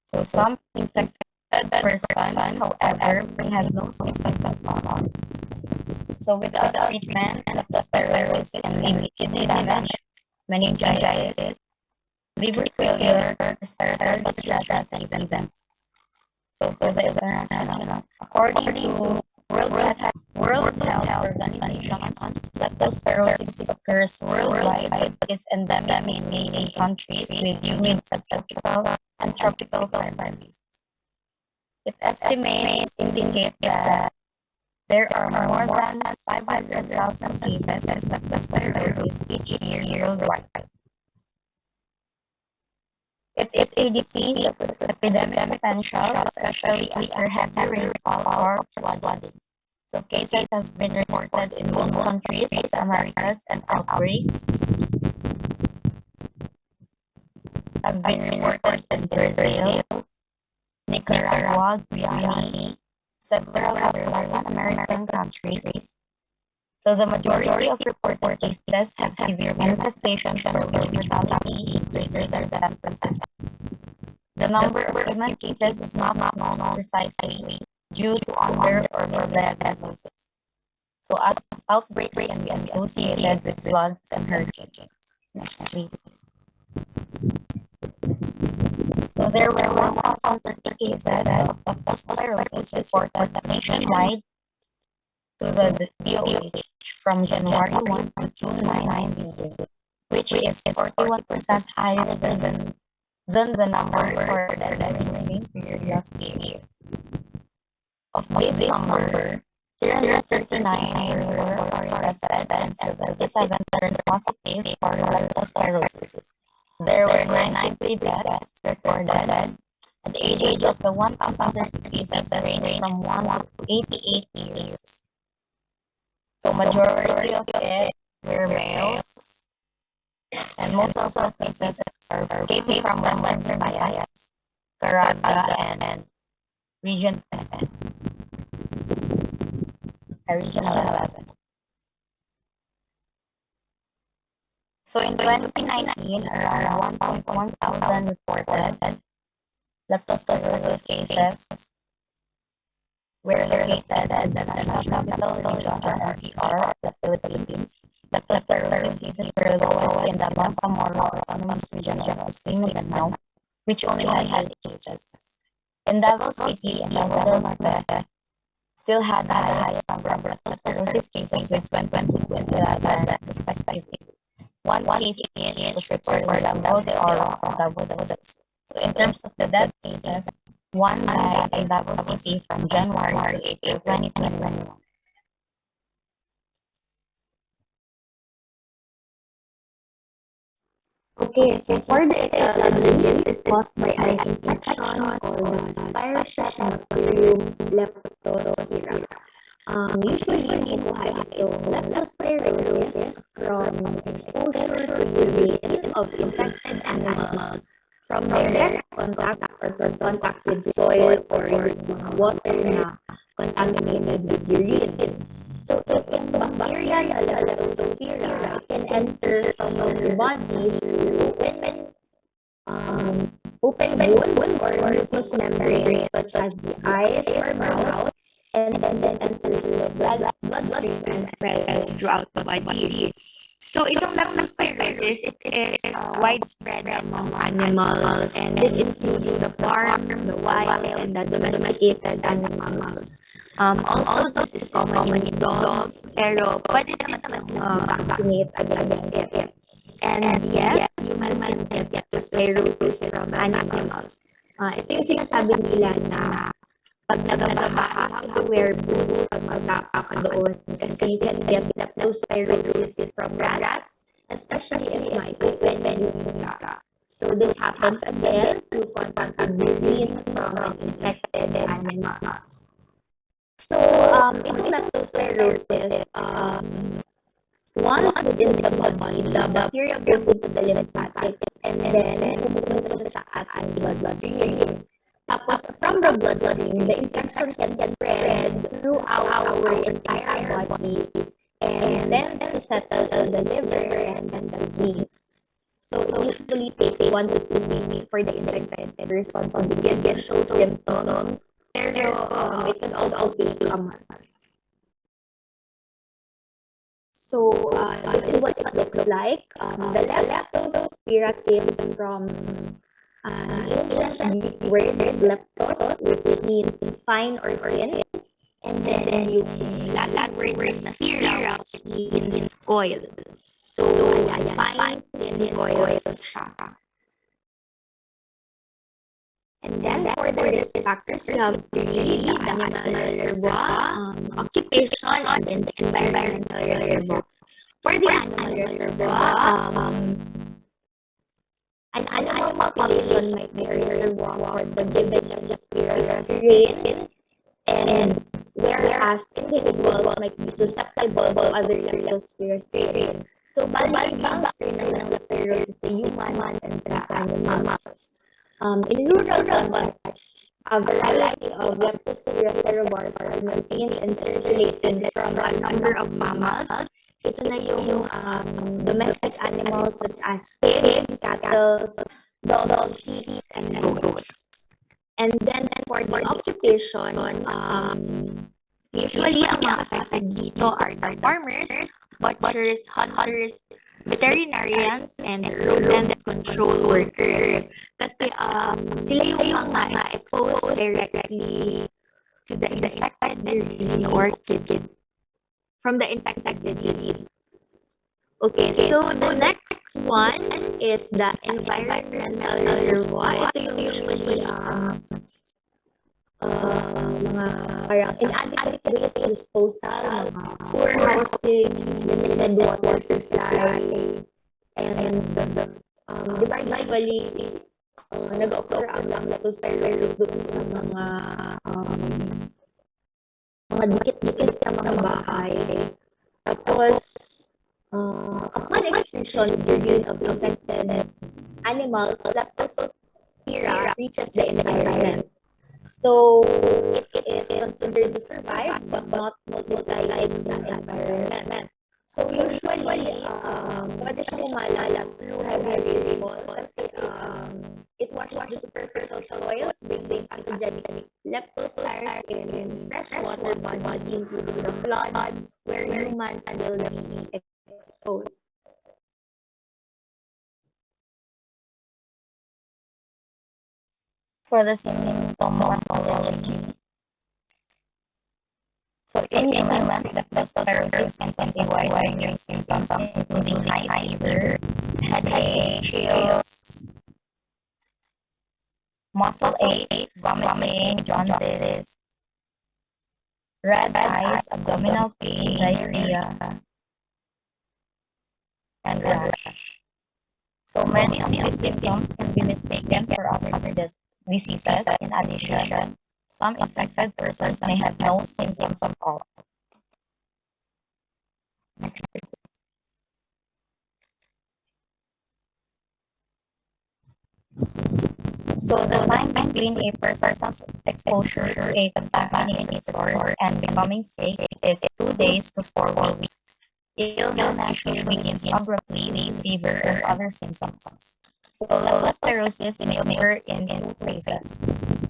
So some infected persons, however, may have no symptoms at all. So without treatment, leptospirosis can lead to kidney damage, meningitis, liver failure, respiratory distress, and even. So for the international, according to World Health Organization, leptospirosis occurs worldwide but is endemic in many countries with humid subtropical and tropical climates. It estimates indicate that there are more than 500,000 cases of leptospirosis each year worldwide. It is a disease of epidemic potential, especially after heavy rainfall or flooding. So cases have been reported in most countries in the Americas, and outbreaks have been reported in Brazil, Nicaragua, Guyana, several other Latin American countries. So the majority of reported cases have severe manifestations for which mortality is greater than 10%. The number of human cases is not known precisely due to under or misled diagnosis. So outbreaks can be associated with floods and hurricanes. Next, please. So there were 1,030 cases of leptospirosis reported nationwide to the DOH from January 1 to June 9, which is 41% higher than the number recorded during the same period last year. Of this number, 339 were already tested and 77 turned positive for leptospirosis. There were 93 deaths recorded, and the age of the 1,030 cases ranged from 1 to 88 years. So majority of it were males, and most of the cases came from Western Visayas, Caraga, and Region 10, Regional 11. So in 2019, around 1.1 thousand reported leptospirosis cases were located in the National Capital Region or NCR, the Philippines. Leptospirosis cases were lowest in the Bangsamoro Autonomous Region of Mindanao, which only had 8 cases. In Davao City and Davao del Norte still had the highest number of leptospirosis cases with 2011 respectively. One case each was reported in Davao de Oro and Davao del Sur. So in terms of the death cases, one died in Davao City from January to April 2021. Okay, so for the etiology, it is caused by an infection called the Spirochetes bacterium leptospira. Usually people have leptospirosis from exposure to urine of infected animals from their direct contact or from contact with soil or water na contaminated with urine. So if the bacteria leptospira can enter from the body through open wounds or mucous membranes such as the eyes or mouth, and then enters the bloodstream and spreads throughout the body. So itong leptospirosis, it is widespread among animals, and this includes the farm, the wild, and the domesticated animals. Also, this is common in dogs, pero pwede naman vaccinate against it. And yes, humans can get leptospirosis from animals. Ito yung sinasabi nila na pag nagbaha, you have to wear boots pag magtapa ka doon kasi you can get leptospirosis from rats, especially if might when you ka. So this happens again through contact with urine from an infected animals. So in leptospirosis, once within the body, the bacteria goes into the lymphatics and then pupunta siya sa ating bloodstream. Tapos from the bloodstream, the infection can spread throughout our entire body and then settle in the liver and then the kidneys. So it usually takes 1 to 2 weeks for the infected person to begin to show symptoms. Pero it can also take a month. So this is what it looks like. The leptospira came from an ancient Greek word leptos, which means fine or thin. And then yung Latin word na spira, which means coil. So, fine, thin coils siya. And then for the risk factors, you have to read the animal reservoir, occupation, and then the environmental reservoir. For the animal reservoir, an animal population might be a reservoir for the given leptospira strain, and whereas individuals might be susceptible to other leptospira strains. So, bali ibang strain ng leptospirosis sa humans and sa animals. In rural contexts, a variety of leptospira reservoirs are maintained and circulated from a number of mammals. Ito na yung domestic animals such as pigs, cattle, dogs, sheep, and goats. And then for the occupation, usually ang mga affected dito are the farmers, butchers, hunters, veterinarians, and rodent control workers. Kasi sila yung mga exposed directly to the infected disease or kid from the infected disease. Okay, so the next one is the environmental reservoir. Ito yung usually mga parang inadequate waste disposal, poor housing, limited water supply, and di ba usually nag-occur ang leptospirosis doon sa mga dikit-dikit na mga bahay. Tapos upon extinction period of infected animals, leptospira reaches the environment. So it is considered to survive but not multiply in the environment. So usually, pwede siya kumalala through heavy rainfall kasi it washes the superficial soils, bringing pathogenic leptospirosis in freshwater bodies, including the floods, where humans will be exposed. For the symptomatology. So in humans, leptospirosis can cause a wide range of symptoms, including high fever, headache, chills, muscle aches, vomiting, jaundice, red eyes, abdominal pain, diarrhea, and rash. So many of these symptoms can be mistaken for other diseases. In addition, some infected persons may have no symptoms at all. So the time between a person's exposure to a contaminated source and becoming sick is 2 days to 4 weeks. Illness usually begins abruptly with fever and other symptoms. So leptospirosis may occur in 2 phases.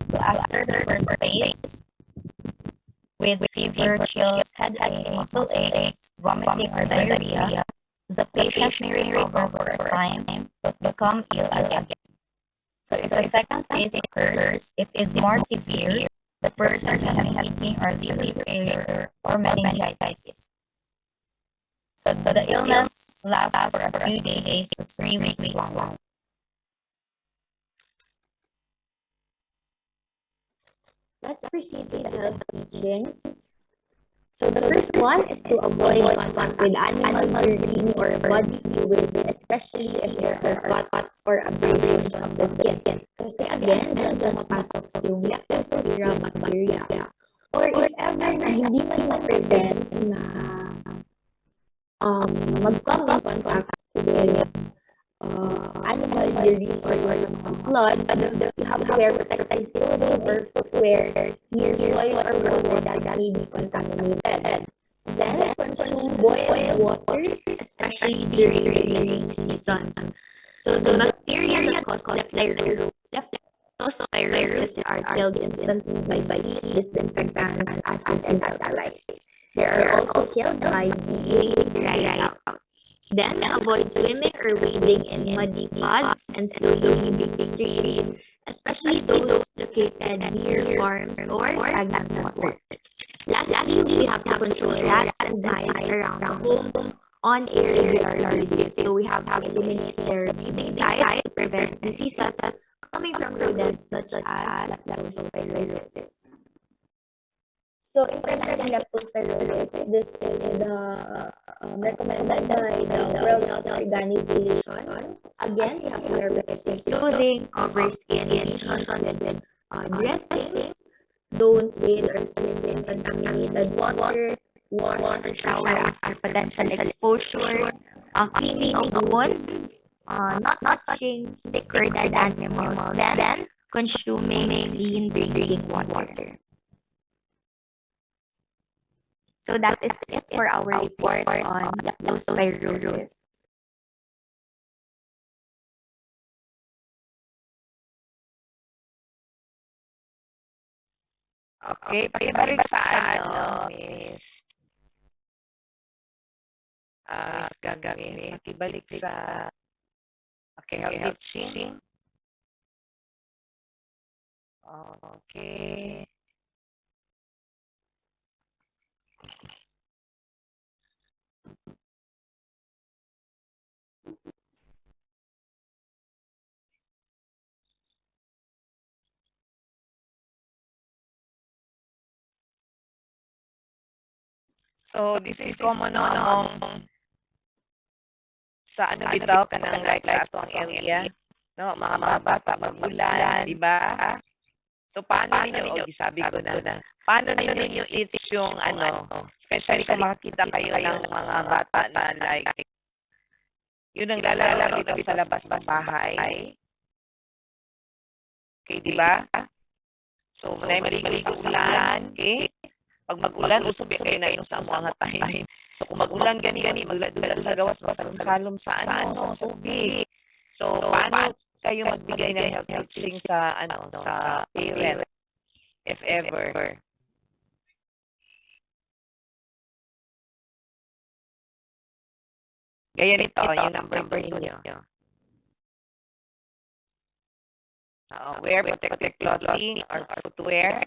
So after the first phase, with fever, chills, headache, muscle aches, vomiting, or diarrhea, the patient may recover for a time but become ill again. So if the second phase occurs, it is more severe the person having kidney or liver failure or meningitis. So the illness lasts for a few days to 3 weeks long. Let's proceed with the health teachings. So the first one is to avoid contact with animal urine or body fluids, especially if there are cuts or abrasions of the skin. Kasi again, dyan pumapasok yung Leptospirosis bacteria. Or if ever na hindi mo ma-prevent na mag-come in contact with animal urine or some blood, you have to wear protective clothing or footwear near soil or water that may be contaminated. Then, consume boiled water, especially during the rainy seasons. So, the bacteria that cause leptospirosis are killed instantly by heat, disinfectant, acid, and catalytes. They are also killed by being dried out. Then, avoid swimming or wading in muddy ponds and slowly moving streams, especially those located near farms or stagnant water. Lastly, we have to control rats and mice around the home on a regular basis. So we have to eliminate their breeding sites to prevent diseases coming from rodents such as leptospirosis. So in terms of leptospirosis, this is the recommended by the World Health Organization. Again, you have to wear protective clothing, cover skin lesions with dressings, don't bathe or swim in contaminated water, wash or shower after potential exposure, cleaning of wounds, not touching sick or dead animals, then consuming clean drinking water. So that is it for our report on leptospirosis. Okay, pakibalik sa Miss. Miss Gagawin. Pakibalik sa health teaching. Okay. So, this is common among sa bitaw kanang like sa atong area, no, mga bata magulan, di ba? So paano ninyo sabi ko na paano ninyo i-teach yung especially kung makakita kayo ng mga bata na like yun ang lalaro dito sa labas ng bahay. Okay, di ba? So, maligo sa ulan, okay? Pag mag-ulan, usob kayo na sa mga time. So, kung mag-ulan, gani-gani, magladula sa gawas, masalom sa sa tubig. So, paano kayo magbigay ng health teaching sa sa parent, if ever? Gaya nito, yung number ninyo. Wear protective clothing or footwear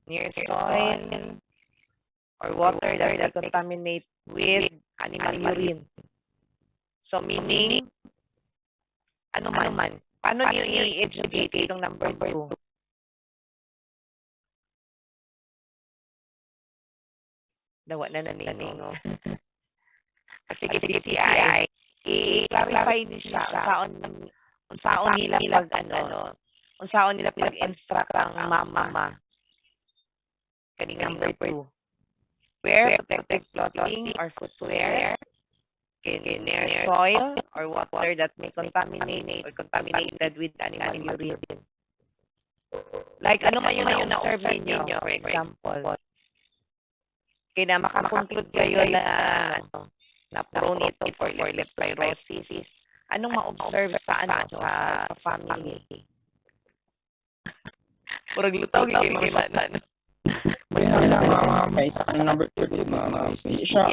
near soil or water that will contaminate with animal urine. So, meaning, ano man, paano nyo i-educate itong number 2? Dawa na naningo. Sige, PCI, i-clarify niyo siya unsaon nila unsaon nila pag-instruct ang mama. Kaning number 2. Wear protective clothing or footwear near soil or water that may contaminate or contaminated with animal urine. Like ano man yung na-observe ninyo, for example. Kaya na makakonklud kayo na prone ito for leptospirosis. Anong ma-observe sa sa family? Purag lutaw kayo man. Kaya sa number 2, hindi siya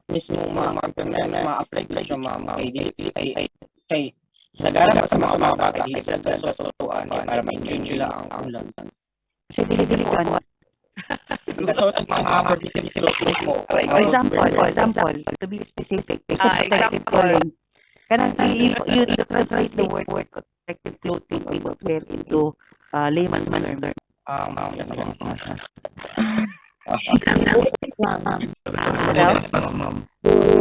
mismo ma-apply siya kay nagara pa sa mga bata, hindi sila sa tutuan para ma-enjoy nila ang ulan. Kasi dili ko ano. So, protective clothing mo. Example, to be specific, protective clothing. Kanang you translate the word protective clothing or footwear into layman's term.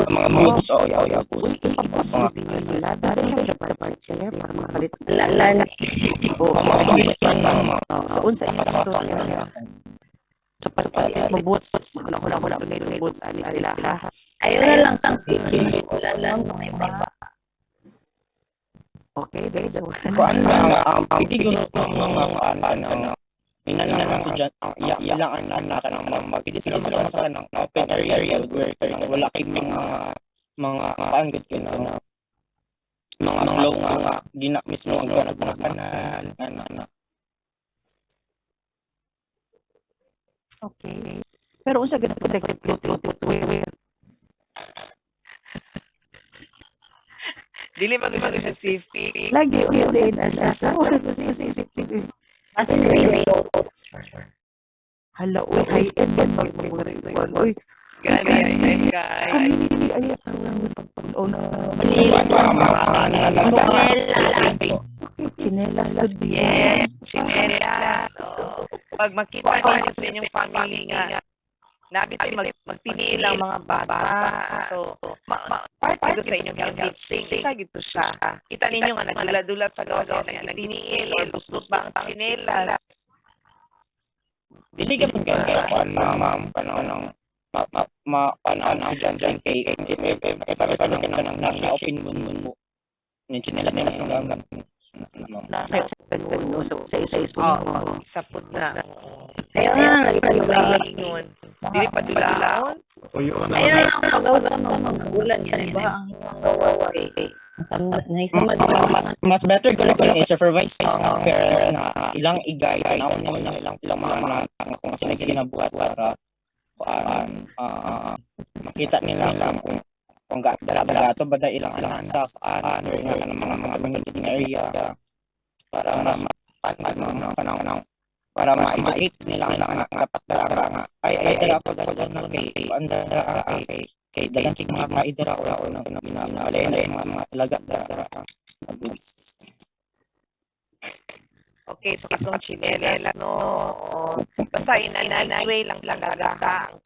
Mga boots, Ipapasilipin nyo nila. Dari na siya para sila para makalit. So, unsa yung gusto niya. So, pagpalit mo boots, wala may boots, alis nila ha. Ayaw na lang sang safety. Wala lang mga iba. Okay, there is a one. kuan lang, pwede ko mga lang sa dyan, ilang na ka ng pwede sila magkaroon sa kanang open area where wala kayong mga paan good ka na mga flow nga gina mismo ang nagpanakanal na. Okay. Pero unsa ganun protective clothing Dili magiging specific. lagi ulit asa wala ko sisisip. As in raincoat. Hala oy high end man mag oy Gani kay. community ayat ang pagpulo na chinelas could be Yes, chinelas. Pag makita ninyo sa inyong family nga, nabitay magtiniil ang mga bata. So, part ito sa inyong health teaching. Isa gito siya. Kita ninyo nga nagdula-dula sa gawas na nagtiniil or bustos ba ang chinelas. Dili ka pagkakaroon panahon panahon sa dyan kay parang ka nang na-open mo ng chinelas nila hanggang sa isa Isa po na. Ayaw na lang lagi pag-ulan. Dili pa dulaon. Ayaw na lang pag-ulan sa mga magulan yan. Iba ang gawa. mas better ko lang i-supervise ang parents na ilang igay na ilang mga kung sino ginabuhat para makita nila kung gato ba da ilang sa or nga ng mga community area para mas panahon para ma-eat nila ang anak dapat dara ay dara pag na kay andara kay dagan kay mga maidara o nang ginaalay na mga ilaga dara. Okay, so katong chinelas, no? Basta way lang talaga ang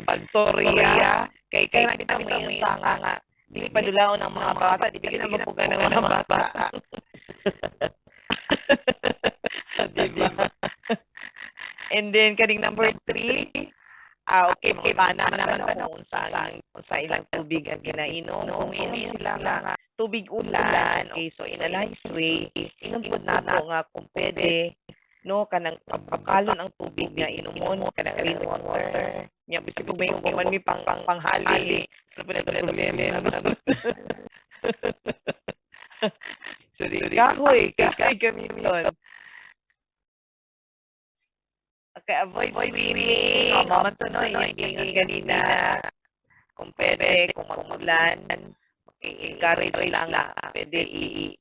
pagtorya. Kay nakita mo yung tanga nga. Di pa dulaon ng mga bata. Di bigyan na mapuga ng mga bata. Diba? And then, kaning number 3, okay, makibana naman kung sa ilang tubig ang kinainom. Kung inom sila nga tubig ulan, okay, so in a nice way, inom po nato nga kung pwede, no, kanang pagkalon ang tubig nga inomon, kanang clean water. Nya bisag kung may kuman mi panghali. Ano ba na problema naman? So, kahoy kami yun. Okay, avoid swimming. Mamatunoy yung gingan ganina. Kung pwede, kung magulan, i-encourage lang na pwede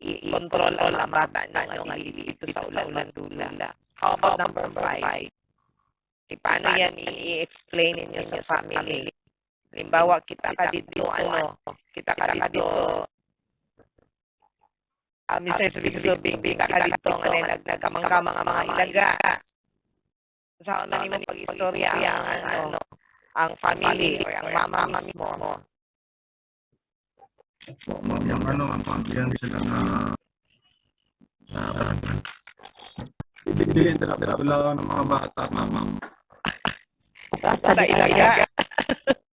i-control ang bata na dito sa ulan-dula. How about number 5? Paano yan i-explain ninyo sa family? Halimbawa, kita ka dito, kita ka dito, Mr. Subing, kita ka dito, nagkamang-kamang ang mga ilaga. Sa ano mo pag-istorya ang family or ang mama mismo. Yung ang confidence sila na bibigyan talaga ng mga bata, mama. Sa ilaga.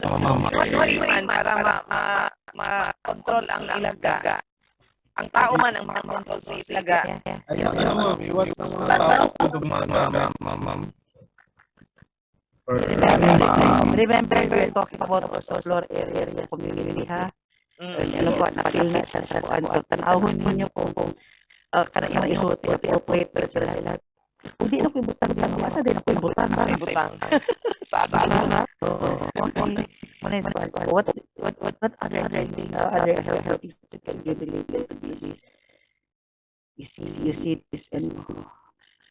Mama. Para ma-control ang ilaga. Ang tao man ang makakontrol sa ilaga. Ma'am, iwas ng mga tao sa dumaga, ma'am. Remember, we're talking about also floor area community, ha? Ano po, napil na siya sa kuan. So, tanawin ninyo kung kanang yung isuot, appropriate na sila. Kung di na ko ibutang lang, masa din ako ibutang. Sa ha? What other things, other health issues can be related to this? You see this and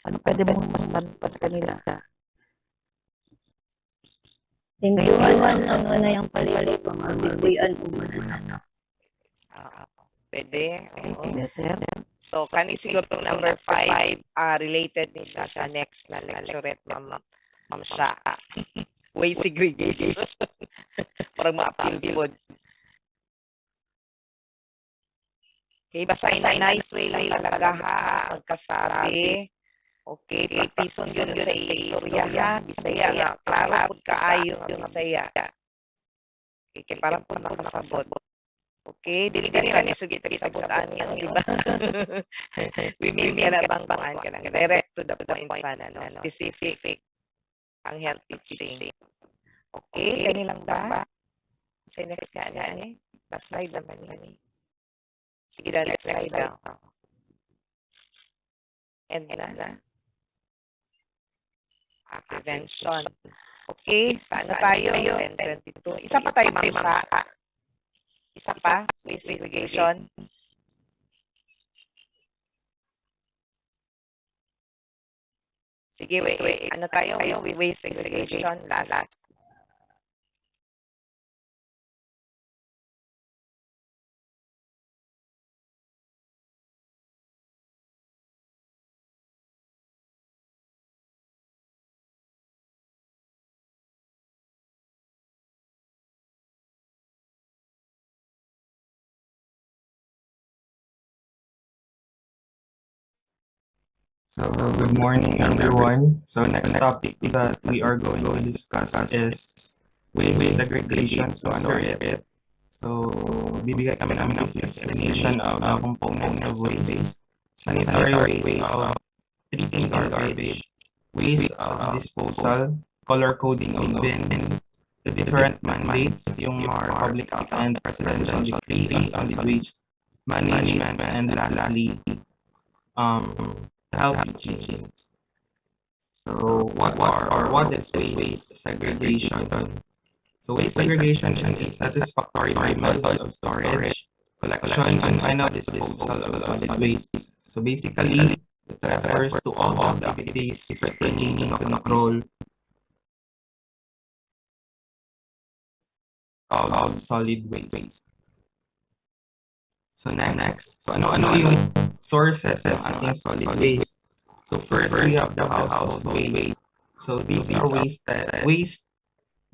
Ano pwede mong mas pa sa kanila? Tingnan na yung paligid ko, magbibuyan o mananap. Pwede. Oo. Better. So, kani siguro number 5, related ni siya sa next na lecturette, ma'am siya. Waste segregation. Parang ma-appeal po. Okay, basahin na nice way lang talaga ha, magkasabi. Okay, practice yun sa istorya ha. Bisaya nga, klaro po kaayo ang Bisaya. Okay, kaya parang po nakasabot. Okay, dili ka ni sugit sabutan yan, di ba? Women ka na bang ka na. Direct to the point sana, no? Specific ang health teaching. Okay, kanilang ba? Sa next nga na eh. Last slide naman yan eh. Sige na, next slide daw. End na. Prevention. Okay, saan na tayo? 10:22. Isa pa tayo, ma'am siya. Isa pa, waste segregation. Sige, wait. Ano tayo? Waste segregation. Last. So, good morning, everyone. So, next topic that we are going to discuss is waste segregation. So, under it. So, bibigay kami namin ng explanation of the components of waste, sanitary waste of treating garbage, waste of disposal, color coding of bins, the different mandates, yung mga public and presidential decrees on the waste management, and lastly, healthy teaching. So what is waste segregation? So waste segregation is a satisfactory method of storage, collection, and final disposal of solid waste. So basically, it refers to all of the activities pertaining to the control of solid waste. So next, so ano yung sources ng ating solid waste? So first, we have the household waste. So these are waste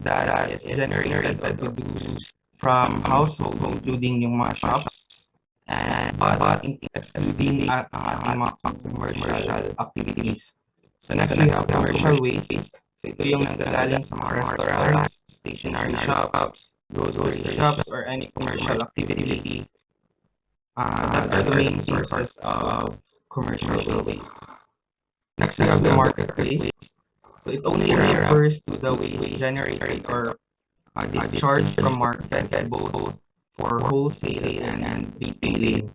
that is generated or produced from household, including yung mga shops, and but excluding ang ating mga commercial activities. So next, we have commercial waste. So ito yung nanggagaling sa mga restaurants, stationery shops, grocery shops, or any commercial activity that are the main sources of commercial waste. Next, we have the marketplace. So it only refers to the waste generated or discharged from markets, both for wholesale and retailing.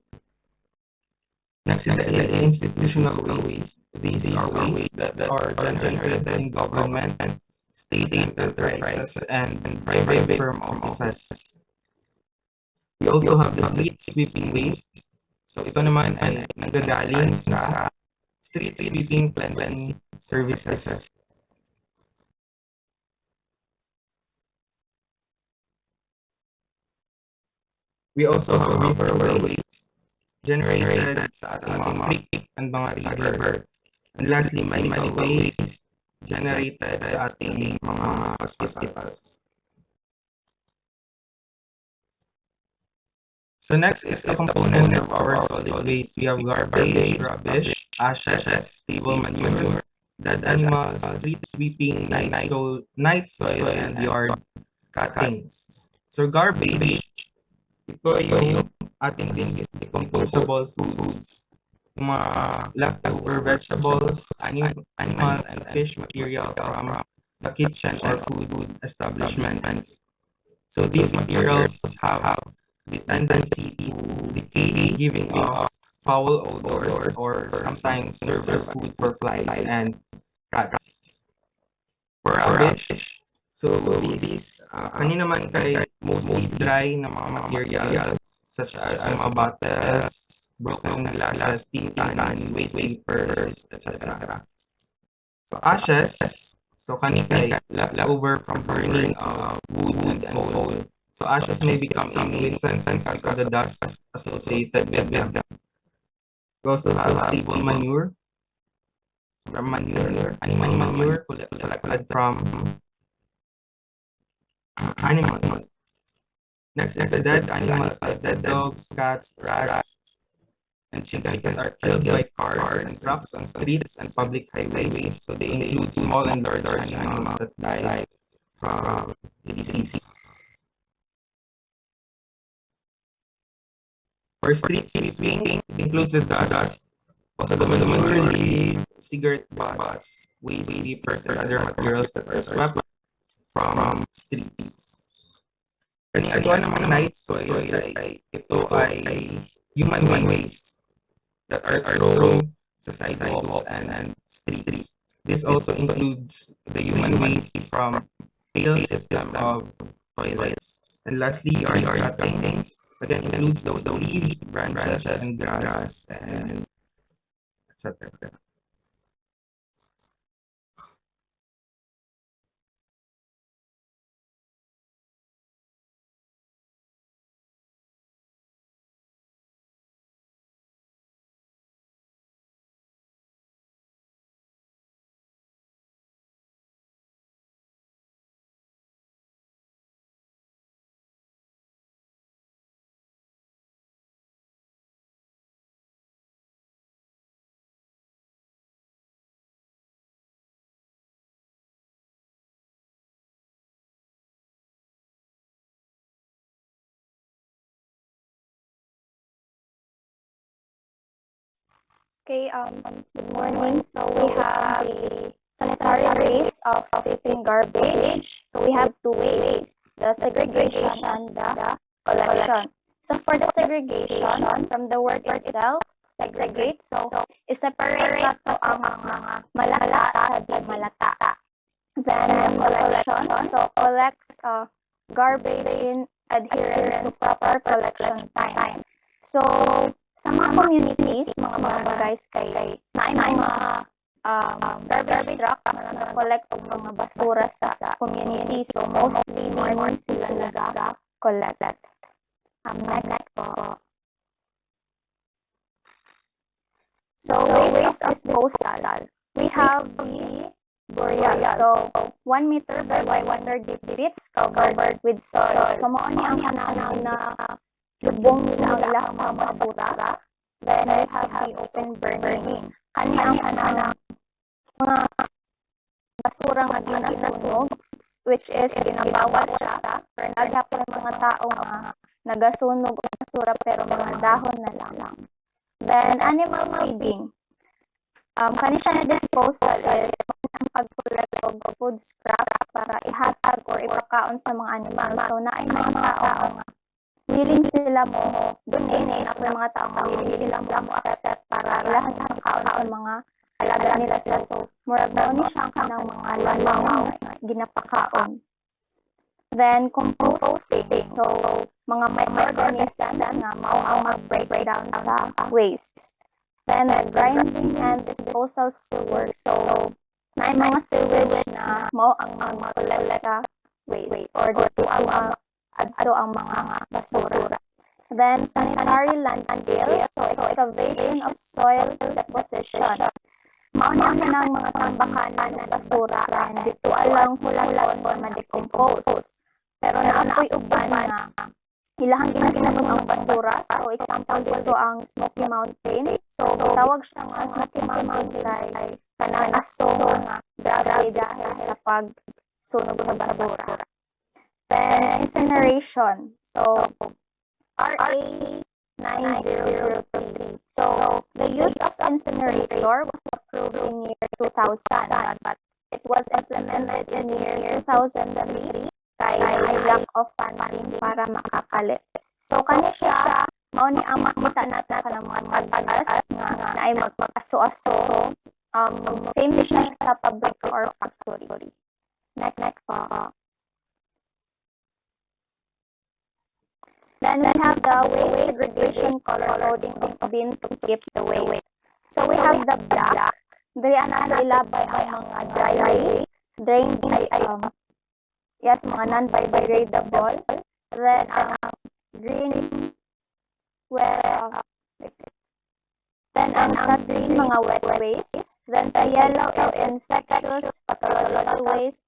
Next is the institutional waste. These are waste that are generated in government, state enterprises, and private firm offices. We also have the street sweeping waste. So ito naman ay nanggagaling sa street sweeping cleansing services. We also have river waste generated sa ating mga creek and mga river. And lastly, medical waste generated sa ating mga hospitals. So next is the components of our solid waste. We have garbage, rubbish, ashes, table manure, dead animals, street sweeping, night soil, and yard cuttings. So garbage, ito yung ating decomposable foods, yung mga leftover vegetables, animal and fish material from the kitchen or food establishments. So these materials have the tendency to decay, giving off foul odors, or sometimes serve as food for flies and rats. For rubbish, so these ano naman kay mostly dry na mga materials such as mga bottles, broken glasses, tin cans, waste papers, etc. So ashes, so kanikay, leftover from burning of wood and coal. So ashes may become a nuisance because of the dust associated with them. We also have stable manure, animal manure collected from animals. Next is the dead animals, as dead dogs, cats, rats, and chickens that are killed by cars and trucks on streets and public highways. So they include small and large animals that die from disease. For street sweeping, it includes the dust, also the manure leaves, cigarette butts, waste papers, and other materials that are swept from streets. Kaniagawa ng mga night soil ay ito ay human waste that are thrown sa sidewalks and streets. This also includes the human waste from failed system of toilets. And lastly, yard cuttings. Again, includes those leaves, branches, and grass, and etc. Okay, good morning. So we have the sanitary waste of flipping garbage. So we have two ways, the segregation and the collection. So for the segregation, from the word itself, segregate, so i-separate na to ang mga malata sa di malata. Then the collection, so collects garbage in adherence to proper collection time. So sa mga communities, mga barangays kay na mga garbage truck na collect og mga basura sa community. So mostly morning sila nag-collect. Next po. So waste of disposal. We have the burial. So 1 meter by 1 meter deep pits covered with soil. So mao ni ang kanang na lubong nila ang ilang mga basura. Then we have the open burning. Kani ang kanang mga basura nga ginasunog, which is ginabawal siya. Pero naghapon ang mga tao nga nagasunog ang basura pero mga dahon na lang. Then animal feeding. Kani siya na disposal is ang pag-collect of food scraps para ihatag or ipakaon sa mga animal. So na ay mga tao nga willing sila mo donate na mga tao nga willing sila mo accept para ilahan ang kaon sa mga alaga nila sila. So murag na ni siya kanang mga lalaw nga ginapakaon. Then composting. So mga microorganisms na mao ang mag-break down sa waste. Then grinding and disposal sewer. So na mga sewage na mao ang mag-collect sa waste or dito ang mga basura. Then sanitary landfill. So excavation of soil deposition. Mao na ng mga tambakanan ng basura and dito alang hulan or ma-decompose. Pero naapoy uban na ilahang ginasunog ang basura. So example dito ang Smoky Mountain. So tawag siya nga Smoky Mountain kay kanang aso nga grabe dahil sa pagsunog sa basura. Then incineration. So RA 9003. So the use of incinerator was approved in year 2000, but it was implemented in year 2003 kay lack of funding para makakalit. So kani siya mao ni ang makita natin ka ng mga pagbagas nga na ay magpag-aso-aso same siya sa public or factory. Next po. Then we have the waste segregation color coding of bin to keep the waste. So we have the black, diri ana sa ilabay ang mga dry waste, drained yes, mga non-biodegradable. Then ang green, well, then ang sa green mga wet waste. Then sa yellow is infectious pathological waste.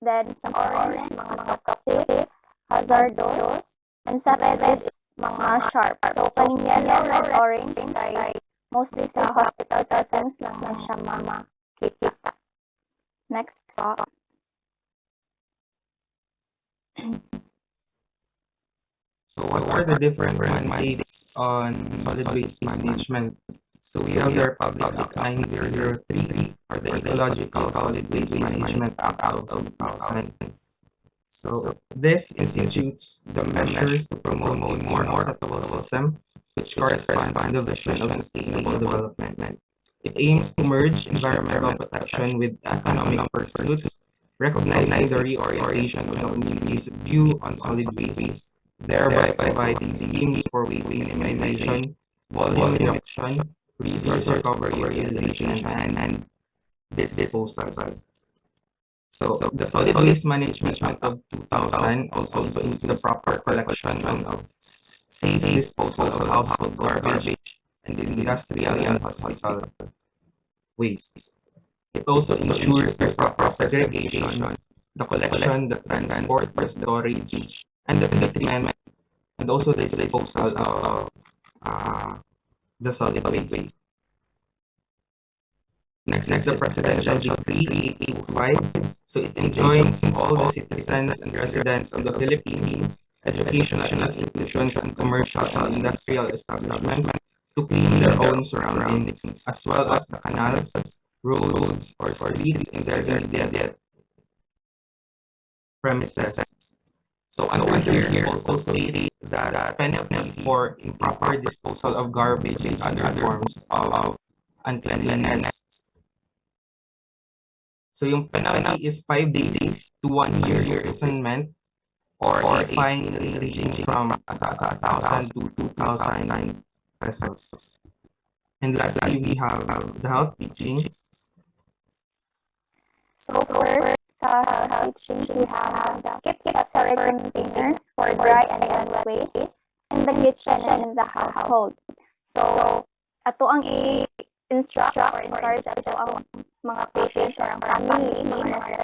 Then sa orange mga toxic, hazardous, and sa red is mga sharp. So kaning yellow, red, orange kay mostly sa hospital settings lang na siya makita. Next po. So what are the different mandates on solid waste management? So we have the Republic Act 9003 or the Ecological Solid Waste Management Act of 2000. So this institutes the measures to promote a more acceptable system, which corresponds to the vision of sustainable development. It aims to merge environmental protection with economic pursuits, recognizing the reorientation of communities' view on solid waste, thereby providing schemes for waste minimization, volume reduction, resource recovery, utilization, and disposal. So the Solid Waste Management Act of 2000 also includes the proper collection of safe disposal of household garbage and industrial and hospital waste. It also ensures the proper segregation, the collection, the transport, the storage, and the treatment, and also the disposal of the solid waste. Next is the Presidential Decree 8825. So it enjoins all the citizens and residents of the Philippines, educational institutions, and commercial and industrial establishments to clean their own surroundings, as well as the canals, roads, or streets in their immediate premises. So under here also states that penalty for improper disposal of garbage and other forms of uncleanliness. So yung penalty is 5 days to 1 year imprisonment or a fine ranging from 1,000 to 2,000 pesos. And lastly, we have the health teaching. So first, sa health teachings, we have the keep separate containers for dry and wet waste in the kitchen and in the household. So, ato ang i-instruct or encourage ato ang mga patients or ang family, mga nasa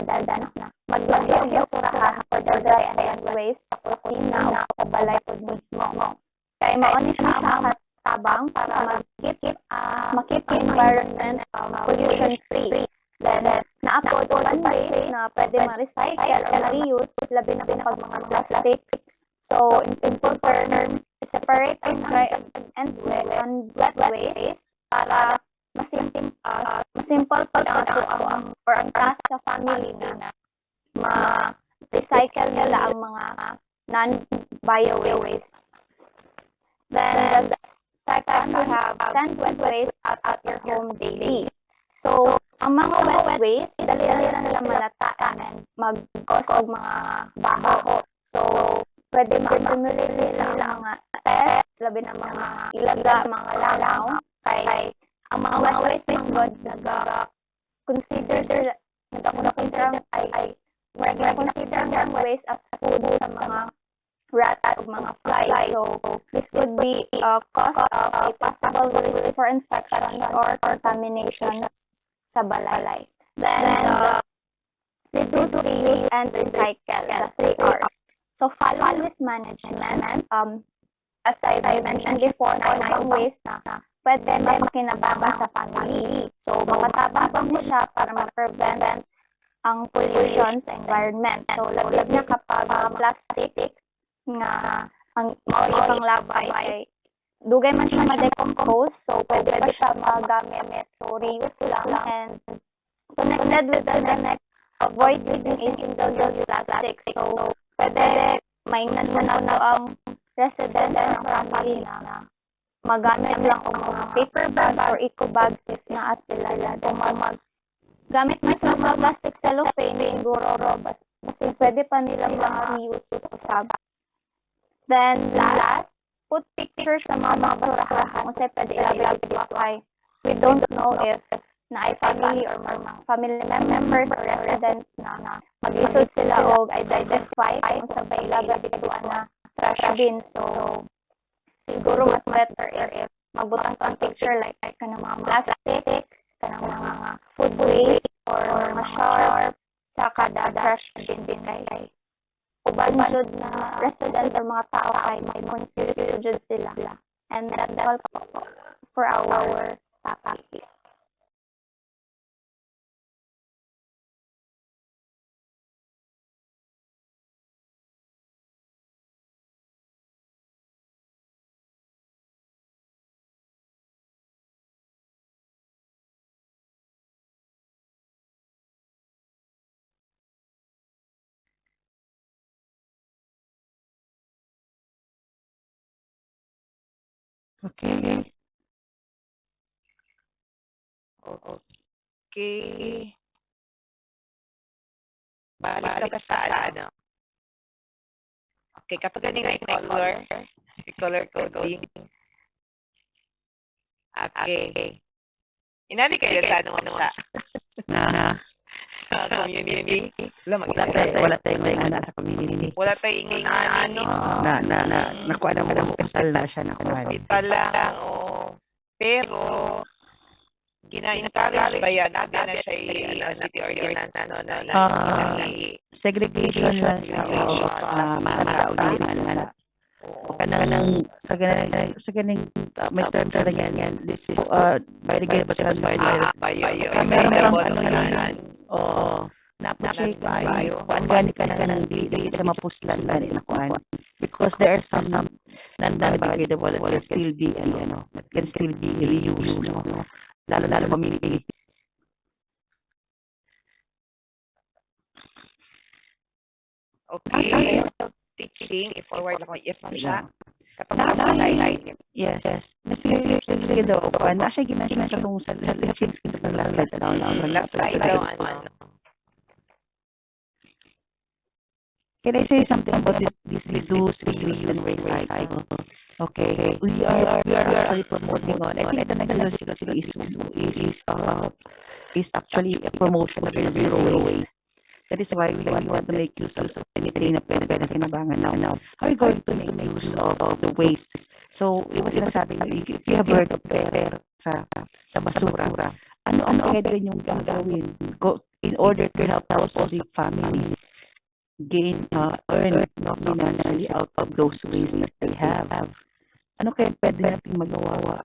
na maglagay ang basurahan for the dry and wet waste sa kusina o sa balay po mismo. Kaya mauni siya ang tabang para makip environment pollution free. Then, na-upload one waste na pwede ma-recycle or ma-reuse, labi na pag mga plastics. So, in simple terms, separate ang dry and wet waste para masimple pag ang or ang task sa family na ma-recycle nila ang mga non-bio waste. Then, the second, we have send wet waste out your home daily. So, ang mga wet waste, dali na nila malataan and mag-cause og mga baho. So, pwede ma-accumulate nila ang mga pests, labi na mga ilaga, mga langaw. Kay ang mga wet waste is good, nag-consider ang waste as food sa mga rats o mga flies. So, this could be a cause of a possible risk for infections or contaminations sa balay. Then, reduce, reuse, and recycle, the 3 R's. So, follow this management, as I mentioned before, na yung waste na pwede makinabangan sa family. So, makatabang niya siya para ma-prevent ang pollution sa environment. So, laglag na kapag plastics nga ang ibang labay ay dugay man siya ma-decompose, so pwede pa siya magamit. So, reuse lang and connected with the next, avoid using a single-use plastic. So, pwede maingan mo na ang resident ng family na magamit lang o mga paper bags or eco bags if naa sila. Gamit mo sa plastic cellophane, siguro basta Kasi pwede pa nilang ma-reuse usab. Then last, put pictures sa mga basurahan kasi pwede ilagay dito kay we don't know if na ay family or mga family members or residents na mag-lisod sila o identify kung sa ilagay dito na trash bin. So siguro mas better if magbutang ka picture like kanang mga plastics, kanang mga food waste or mga sharp sa kada trash bin kay uban jud na residents or mga tao kay may confuse jud sila. And that's all for our topic. Okay. Okay. Balik ka sa ano. Okay, katong ganing color coding. Okay. Inani kayo sa ano siya sa community. Wala tayong sa community. Wala tayong ano. Nakuha na mo hospital na siya nakuha. Hospital lang pero gina-encourage ba yan? Nabi na siya city ordinance Segregation lang siya na maraw o kanang sa ganing may term sa yan. This is biodegradable transferred merong ano yan na-appreciate bio kung gani ka na hindi siya mapuslan na kuan because there are some non-biodegradable that can still be that can still be reused lalo sa community. Okay. Teaching, i-forward ako. Yes, ma'am siya. Yes. Sige daw. Na siya ginagawa itong sa teaching skills ng last slide. Last slide daw, ano. Can I say something about this reduce, reuse, and recycle? Okay. We are actually promoting on. I think the next is actually a promotion of zero waste. That is why we want to make use of anything na pwede kinabangan now. How are you going to make use of the waste? So, yung sinasabi nyo, if you have heard of pera sa basura, ano pwede yung gagawin in order to help also the family earn financially out of those waste that they have? Ano kaya pwede natin magawa?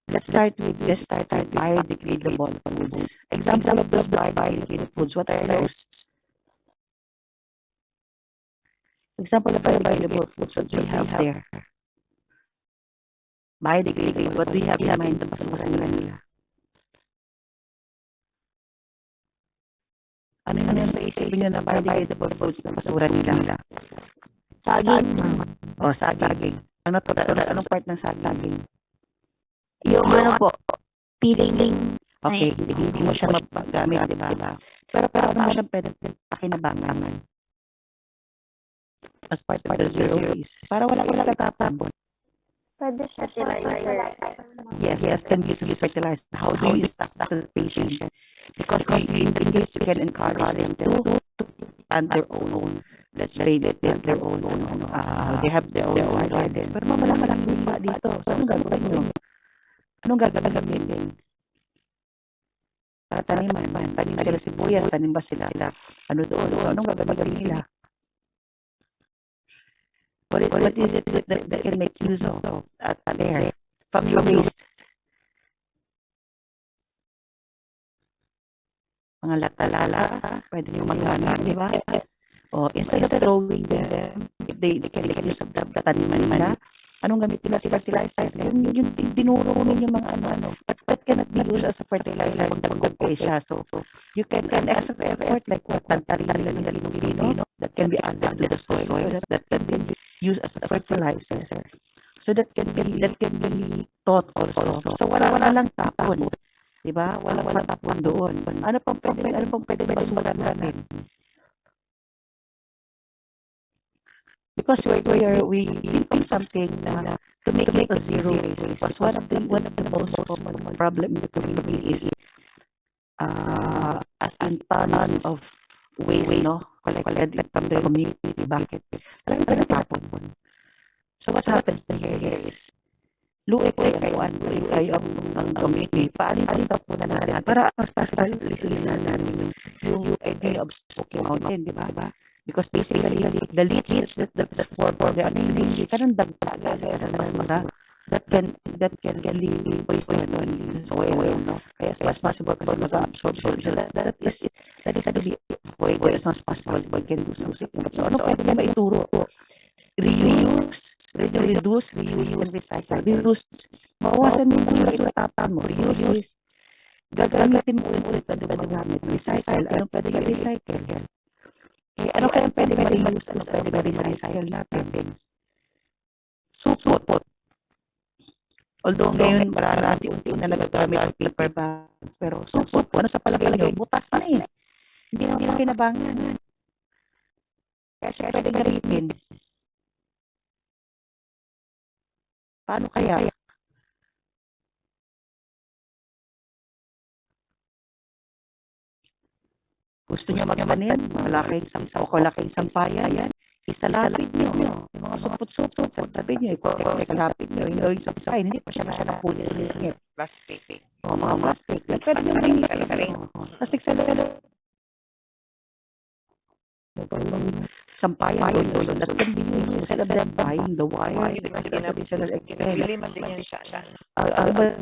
Let's start with biodegradable foods. Example of those biodegradable foods, what are those? Example of biodegradable foods, what we have there? Biodegradable, what do you have in mind na basura nila? Ano yung sa isipin nyo na biodegradable foods na basura nila? Saging. Saging. Anong part ng saging? Yung ano po, peeling. Okay, hindi mo siya magamit, di ba? Pero paano mo siya pwede pakinabangan? As part of the zero waste. Para wala katapon. Pwede siya fertilize. Yes, can be fertilized. How do you start to the patient? Because in case you can encourage them to plant their own. Let's say they plant their own, they have their own garden. Pero malaking lupa dito. So, anong gagawin nyo? Anong gagawin? Para taniman. Tanim sila sibuyas, tanim ba sila? Ano doon? So, anong gagawin nila? What is it that can make use of at there? From your waste. Mga latalala, pwede nyo magana, di ba? Instead of throwing them, if they can make use of the taniman nila, anong gamit nila sila yung dinuro ninyo mga ano, but cannot be used as a fertilizer kung nagkukay siya. So, you can extra effort like what tantarin nila yung that can be added to the soil so that can be used as a fertilizer. So, that can be taught also. So, wala lang tapon. Diba? Wala tapon doon. Ano pang pwede basura natin? because we think of something to make it a zero waste, because one of the most common problem in the community is as in tons of waste, no, collected from the community bucket. Talagang tinatapon. So what happens here is, luit kayo ang community, paano yung tapunan natin para mas possible natin yung idea of smoking mountain, di ba? Because basically, the leachate that's formed for the ano yung leachate, kanang dagdaga sa mas that can leave poison in soil, no? Kaya as much as possible kasi mag-absorb sila. That is really avoid as much as possible. We can do something. So ano pwede na maituro? Reuse, reduce, reuse, and recycle. Reduce, mawawasan mo yung basura tapan mo. Reuse, gagamitin mo ulit pwede ba gamit. Recycle, ano pwede i-recycle? Eh, ano kaya pwede ma-reuse? Ano pwede ma-recycle natin? Supot. Although ngayon marami unti na nagagamit ang paper bags, pero supot po, ano sa palagay nyo? Butas na eh. Hindi na kinabangan. Kaya siya pwede gamitin. Paano kaya? Gusto niya magmanin, malaki isang sampayan, isalapid niyo. Yung mga supot-supot, sabihin niyo, ikalapid niyo, yung isang sampayan, hindi pa siya nakapuli ng langit. Plastic. Mga plastic. Pwede niyo Saling. plastic sa sampayan doon. That can be used instead of them buying the wire, because that's additional expense. Pinabili man din yan siya.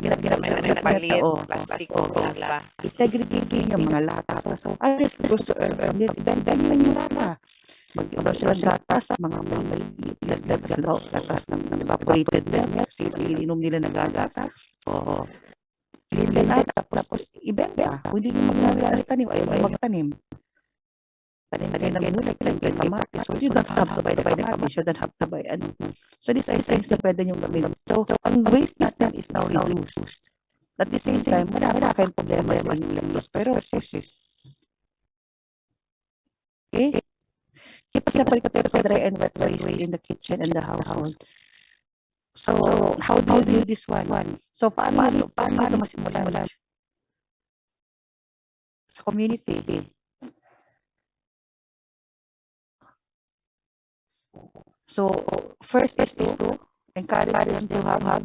Ginagawa May palit, plastic o ba? I-segregate niyo yung mga lata. So, others gusto ibenta niyo yung lata. Mag-ibang sila ng gatas, mga maliit gatas ng evaporated milk. Inom nila ng gatas. Oo. Clean out, tapos ibenta. Kung hindi nyo magtanim, ay magtanim. Tanim ng gulay, tanim kamatis. So, you don't have to buy the kamatis. You don't have to buy ano. So, these are things na pwede nyo gawin. So, ang waste natin is now reduced. At the same time, wala kayong problema sa inyong leptospirosis. Okay? Keep a separate potato dry and wet waste in the kitchen and the household. So, how do you do this one? So, paano ito masimulan? Sa community. So, first is to encourage them to have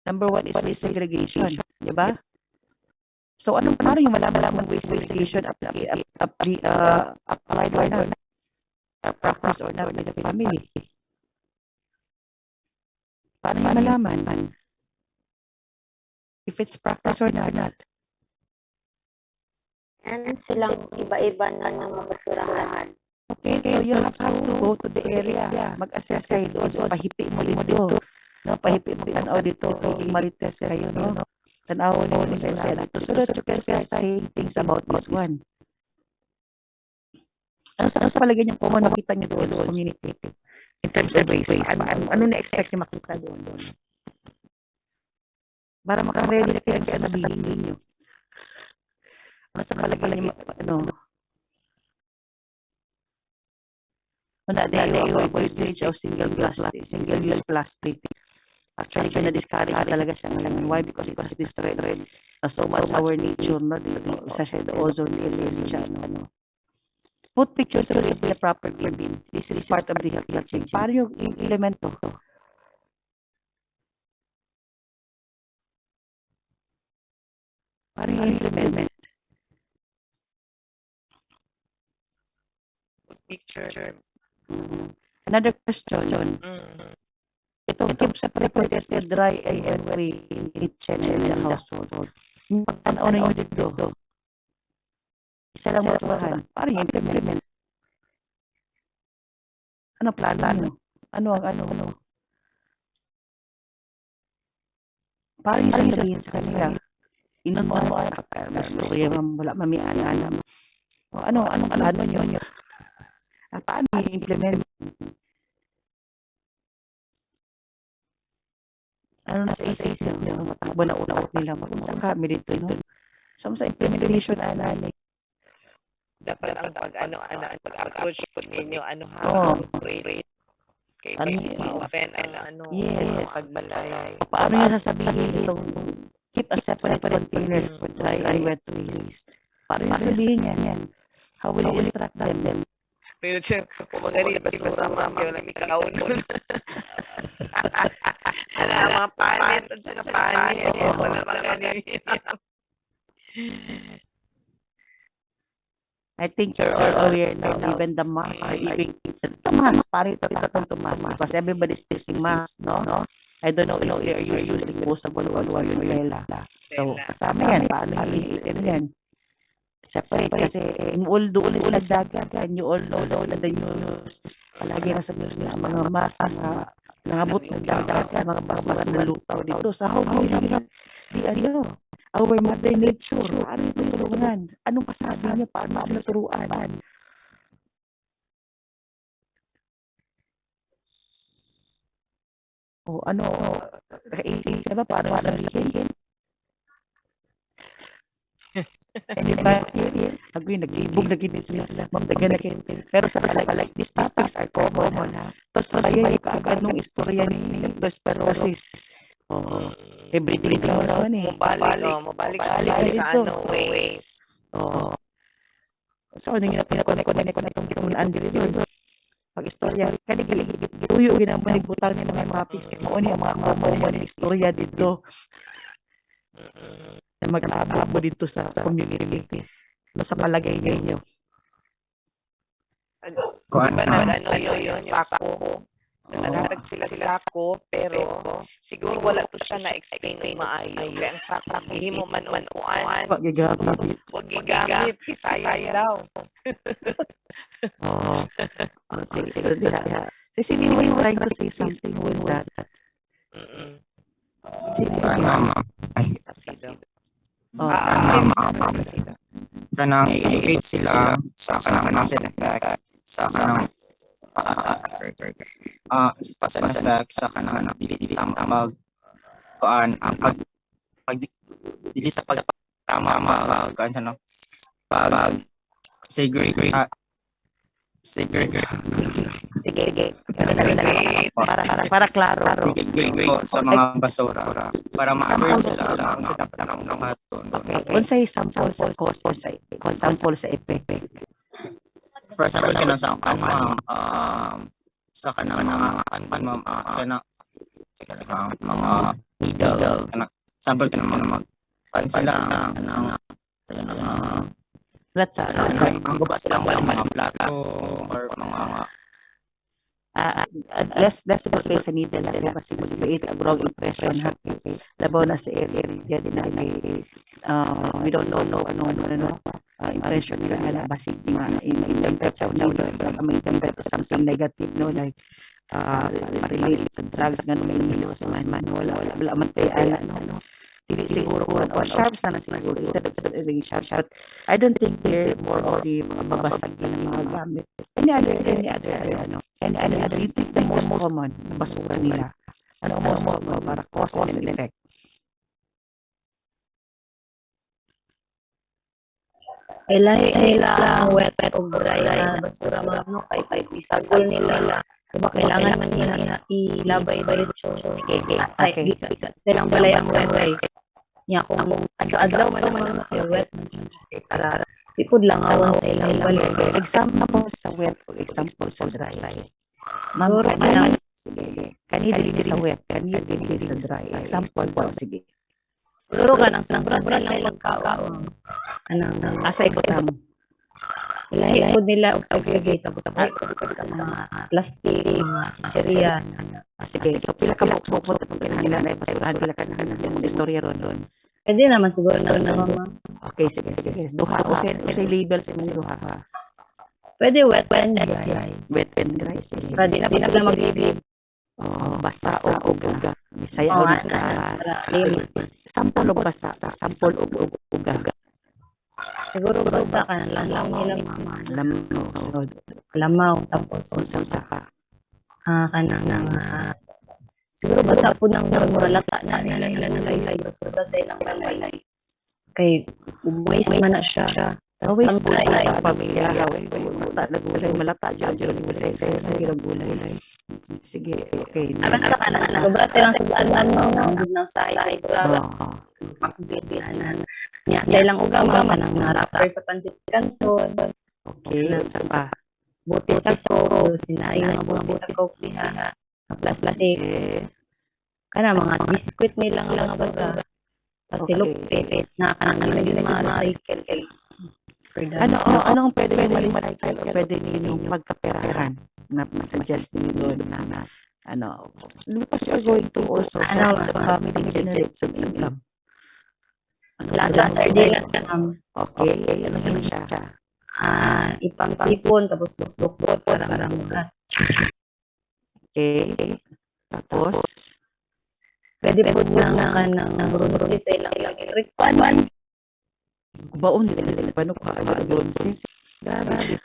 number one is waste segregation. Diba? So, paano yung malaman waste segregation applied or not? Practice or not with the family? Paano yung malaman? If it's practice or not? Yan silang iba-iba na ng mga basurahan. Okay, so you have to go to the area. Mag-assess kayo doon. So, pahipi mo dito. No, pahipi mo tanaw dito. Maging marites kayo, no? Tanaw mo siya dito. So that you can start saying things about this one. Ano sa palagay niyo kung makita niyo doon sa community? In terms of waste, ano na-expect niyo makita doon? Para makaready na kayo kaya sabihin niyo. Ano sa palagay niyo, avoid usage of single-use plastic. Actually, na-discourage talaga siya ngayon. Why? Because it destroyed so much our nature, no? Isa siya the ozone layer siya, no? Put pictures of the proper bin. This is part of the health change. Paano yung elemento? Paano yung implement? Picture. Another question. Ito keep separated dry and wet in kitchen and in the household. Ano na yung dito? Isa lang maturahan. Paano yung implement? Ano plano nyo? Ano? Paano yung sabihin sa kanila? Inon mo storya wala mamiana. Anong plano nyo? Paano yung implement? Ano na sa isa nyo? Matakbo na utak nila. Magpunta kami dito, no? So, sa implementation, dapat ang pag-approach ninyo Oo. appropriate kay Ano basi yun? ma-offend Yes. pagbalay. Paano niya sasabihin itong keep a separate containers for dry and wet waste? Paano niya sasabihin yan? How will you instruct them? Pero siya, kumagani basura kay wala mi kaunon. Mga panit at sa panit. Wala magani. I think you're all aware now, even the masks are even the mask, parang tatakpan to mask because everybody's using mask, no? I don't know if you're using disposable ones or yung tela. So, kasama yan. Paano iitin yan? Separate kasi doon sila dagat. And you all know that the news, palagi nasa news na mga mask na nangabot ng dagat, mga basura na lutaw dito. So, how will you our mother nature, paano ito tulungan? Anong pasabi niyo? Paano sila turuan? O ano, naka-18 ka ba? Paano sabihin? Hindi ba yun? Agoy, naglibog na gini sila. Mamdaga na kayo. Pero sa like these topics are common, ha? Tapos kaya yung kaagad nung istorya ni Leptospirosis. Everyday daw naman eh. Mabalik sa ways. Oo. So, ano yung pinakonnect itong gitulaan dito. Pag-istorya, kanigilihigit. Tuyo, ginamang butang nila mga pieces. Mo niya mga common istorya dito. Na mag-abot mo dito sa community. Ano sa palagay niyo? Kung ano, Yun, sako. Naghatag sila sako, pero siguro wala to siya na-explain ng maayo. Kaya ang sako, hihimo man kuan. Wag gigamit. Wag gigamit, sayang daw. Oh. Sige, diha. So, you were trying to say something with that. Sige, kanang i-educate sila sa kanang side effect, sa kanang side effect, sa kanang ability ang kuan ang pag dili sa pagtama kuan ano pag segregate sige. Para klaro. Sa mga basura para ma-aware sila kung sila ng maton. Unsay sample sa effect. For example, kanang sa sa kanang mga needle sample kanang mag sila ng Let's mga plato or mga let's go sa needle lang kasi mas create a wrong impression ha. Labaw na sa area din na we don't know ano impression nila na basic interpret sa needle may interpret something negative no like relate sa drugs ganun may nilos man wala man tayo ano siguro or sharps na siguro instead of being sharp. I don't think they're more of the mababasag na mga gamit. Any other you think the most common na basura nila? Ano ang most common para cause and effect? Kailangan wet o dry na basura mga kay isagol nila. Diba kailangan man nila ilabay diretsyo. Okay. Silang balay ang wet. Nya kung adlaw man kayo wet para tipod lang awan sa ilang balay. Example sa wet o example sa dry. Siguro Sige. Kanina sa wet, kanina sa dry. Example po, sige. siguro ka nang sobra sa ilang kaon. Asa exam? Ilahipod nila og segregate tapos sa mga plastic, mga chichirya. Sige, so pila ka bukbuk itong kinahanglan ay basurahan pila ka ng istorya ron. Pwede naman siguro na mga. Okay, sige. Duha o say label sa mga duha. Pwede wet and dry. Wet and dry. Sige. Para di na sila maglibig. Basa o uga. Sayaw na sample o basa, sample o uga. Siguro basa ka na lang nila mama. Lamaw tapos kanang siguro basa po ng muralata na nila ng laylay basta sa ilang balay kay waste man na siya Always ang good gulay ang pamilya haway nagulay malata dyan mo sa gulay. Sige, okay. alam sa kanan sobra silang sudan mo ng sahay sobra Oh, pakbibianan niya sa ilang ugama man ang rapper sa pansit canton okay. Isa pa. buti sa coke sinayo nga buti sa coke niya plastic kana mga biskuit nila nga basa pasilupit na kanang naging recycle kay Anong pwede nyo ma-recycle o pwede ninyo magkaperahan na masuggest ninyo doon na because you're going to also the family generate some income. lata sardinas Okay, ano yun siya? ipampipon tapos lukot para mga Okay, tapos pwede po nga ka ng bronze sa ilang electric fan baon nila paano ka ano bronze? Grabe.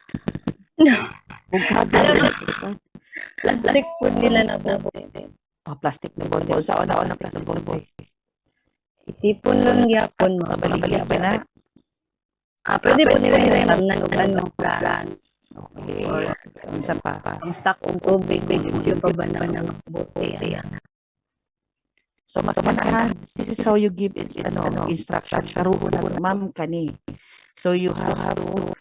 plastic po nila na bote Plastic na bote. Sa una plastic na bote. itipon lang gyapon mga Balik ba na? pwede po nila iramnan og ano gas Okay. Isa pa. ang stock og tubig yung pabana ng bote ayan So manahan, this is how you give instruction. Karuho na ma'am kani. So you have to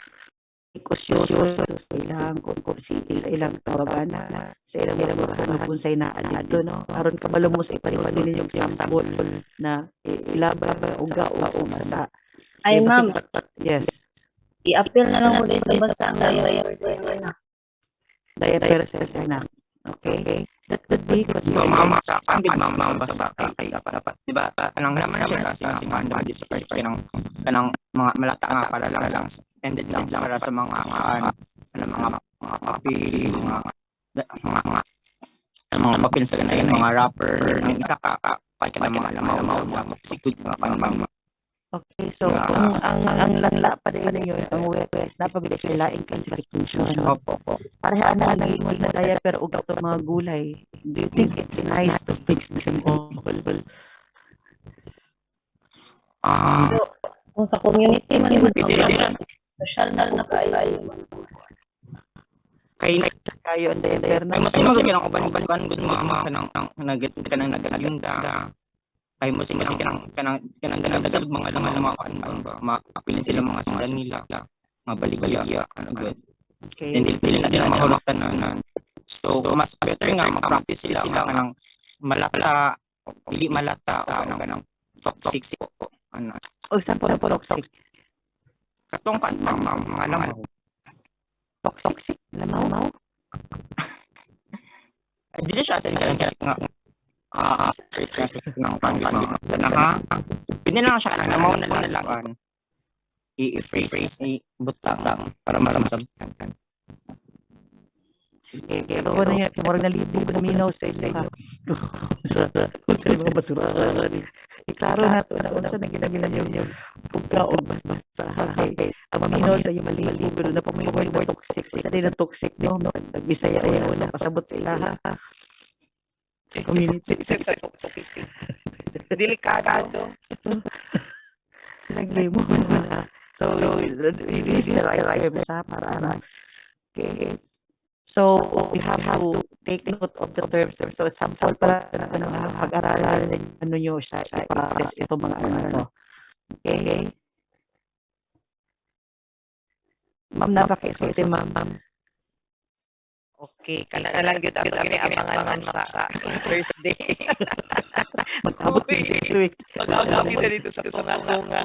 ikusyoso sa ilang kung sa ilang kababana sa ilang mga kung sa dito no aron kabalo mo sa ipariwala ninyong sample na ilaban sa uga o sa ay ma'am yes i-appeal na lang mo din sa basa ang diabetes na okay that could be because mama sa bakay dapat di ba kanang naman siya kasi pandam di sa kanang mga malata nga para lang ended lang para sa mga mga papel mga papel sa ganyan mga rapper ang isa ka pagka mga lamaw dapat sikod mga panbang. okay so ang lanla pa rin yun ang website dapat gid sila in classification Opo. pareha na nag-iwan na diaper og to mga gulay do you think it's nice to fix this all kung sa community man yun social na kayo kayo ang diaper na Ay mas magagyan ako ban gud mama kanang nagalinda ay mo sing kasi kanang sa mga mapilin sila mga sundan nila mga baligya ano gud okay hindi na nila mahulaktanan so mas better nga mag-practice sila kanang malata dili malata kanang toxic ano o sample na toxic katong kan mga lamaw toxic lamaw dili siya sa nga ng pamilya na pwede na lang siya lamaw na lang i-phrase butang para maramdaman pero ano yan murag nalibo na minaw sa inyo ha sa mga basura iklaro na to na unsa na ginagila yung pugka o basta ang maminaw sa iyo malibo pero na pamilya mo toxic sa nila toxic no nagbisaya ayaw na pasabot sa ilaha community Delikado. naglimo na so it is the right sa para okay so we have to take note of the terms so sample pala pag-aralan ano nyo siya process ito mga ano okay ma'am napaka-excited ma'am Okay, kana na lang gyud ato giniabangan sa Thursday. mag-abot this week Mag-abot kita dito sa bunga.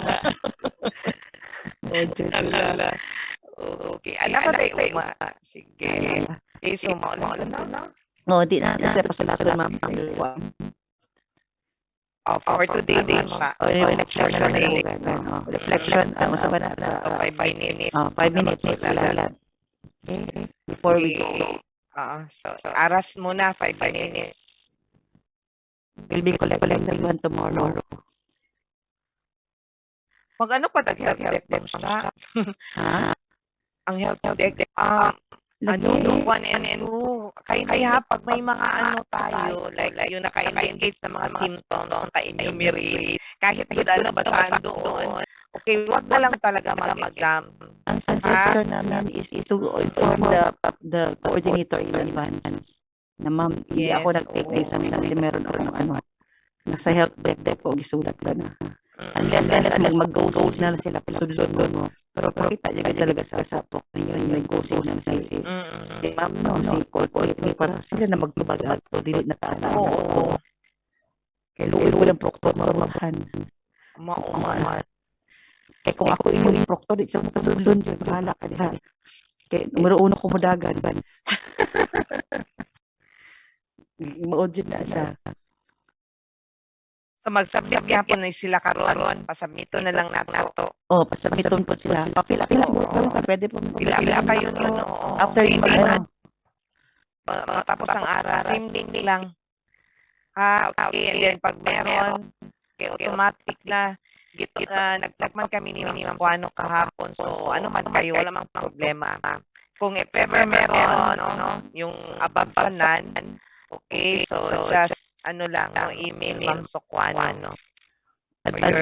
Alala. Okay, alam ka tayo uma. Sige. So, mo na. no di na siya pasalaton ma'am For today din siya. reflection na lang reflection ang sa na 5 minutes. 5 minutes lang okay before we go So aras muna 5 minutes. we'll be collecting one tomorrow Mag-ano pa health deck siya? ha Ang health deck yung 1 and 2 kaya pag may mga ano tayo like yung naka-engage na mga symptoms naka-enumerate kahit good basahan doon Okay, wag na lang talaga mag-exam. Ang suggestion namin is to inform the coordinator in advance na ma'am, hindi ako Yes, nag-take oo. na exam kasi meron akong nasa health deck po gisulat ka na. Mm. Unless mag-go signal sila sulod mo. Pero pakita niya talaga sa talk ninyo yung go signal si ma'am no, si coordinator para sila na magbabag to dili na taana. Oo. Kaya luoy walang proctor mabahan. Mauman. Kaya kung ako yung proctor, di siya mo kasunod yun, bahala ka diha. Kaya numero 1 ko mudagan. Maudjud na siya. So mag-submit yapon na sila karon, pasubmito na lang nato. Oh, pasubmiton po sila. Papila siguro karon ka pwede po. Pila kayo no. After yung matapos ang aras, same day lang. Okay, and then pag meron, okay, automatic na nagtagman kami ni Ma'am Juano kahapon. So, ano man kayo, wala mang problema. Kung if ever meron, yung above sa nan, okay, so just, lang, email Ma'am Juano. Advance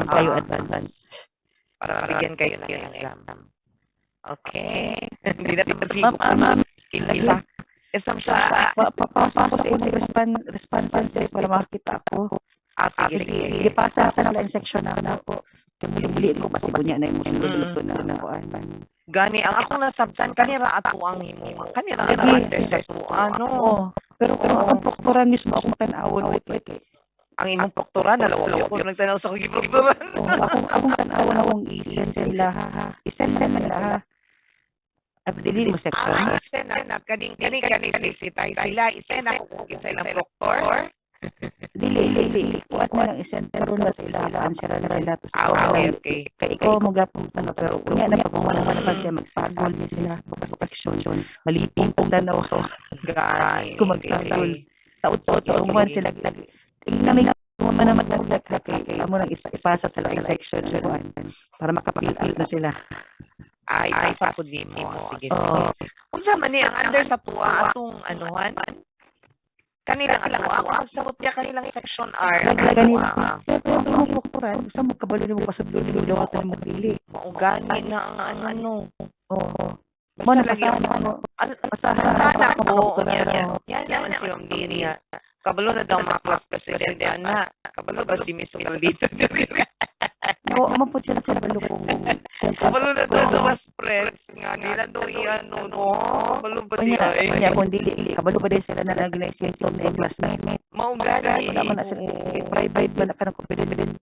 kayo, advance. Para bigyan kayo ng exam. Okay. Hindi na ito Ma'am, kilisa. Exam siya. Papasok ko sa responses para makakita ako. Sige. Ipasa sa nila section na ako. Muli ko kasi bunya na yung dito na kuan. Gani ang akong nasabtan kanira ato ang himo. Kanira Sige. under sa ano. Oo. Pero ang proktoran mismo akong tan-awon wait. Ang imong proktoran dalawa ko nagtanaw sa kong proktoran. Akong tan-awon akong i-send sila ha. I-send nila ha. Dili mo section. Isend na kaning sisitay sila isend ako sa ilang proktor. Dili. Kuat na lang i-send pero na sila answer na sila to sa Okay. Kaya ikaw mo gapong tanong pero unya na pag wala man kasi magsagol ni sila section malipong kung tanaw ko. Gani. Kung magsagol. Taot-taot man sila namin man na matagdak kay amo nang ipasa sa lang section para makapill out na sila. Ay, pasa po din mo. Sige. Kung sa man ang under sa tuwa atong anuhan, kanilang ako magsagot niya kanilang section R. Pero ang proktoran, sa mo kabalo mo pasudlo ni daw ato mo dili. Maugani na ang ano. Oo. Basta lagi pasahan ako. Yan naman si Ma'am Dini. Kabalo na daw mga class president ana. Kabalo ba si Miss Calvito? Oo, po sila balo kung kabalo na daw sa class press nga nila daw i-ano no. Kabalo ba di ay. Kanya kung dili kabalo ba din sila na nag-license ng classmate. Maugani. Wala man na sila private ba na kanang confidential.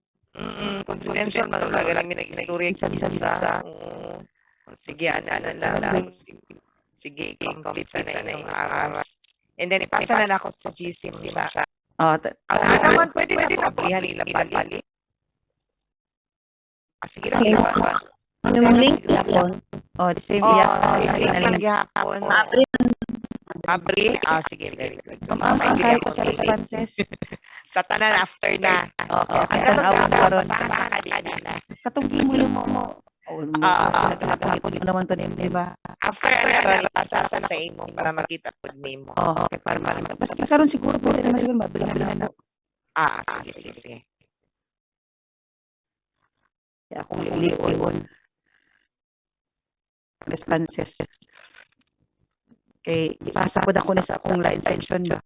Confidential man talaga lang minag-istorya sa sige ana lang. Sige, complete sa na yung aras. And then ipasa na ako sa GC mo siya. Ang naman pwede na pabrihan nila balik. Sige lang. Yung link yapon. The same iya. Link hapon. Abri? Sige, very good. Ang kaya ko sa responses. Sa tanan after na. Okay, ang awon karon. Katunggi mo yung mo. Naghapon ko naman to di ba? After na ipasa sa imo para makita po nimo. Okay, para mas karon siguro pwede naman siguro mabilihan na. Sige. Kaya akong liiwan. Responses. Kay ipasa ko na ko na sa akong line section ba.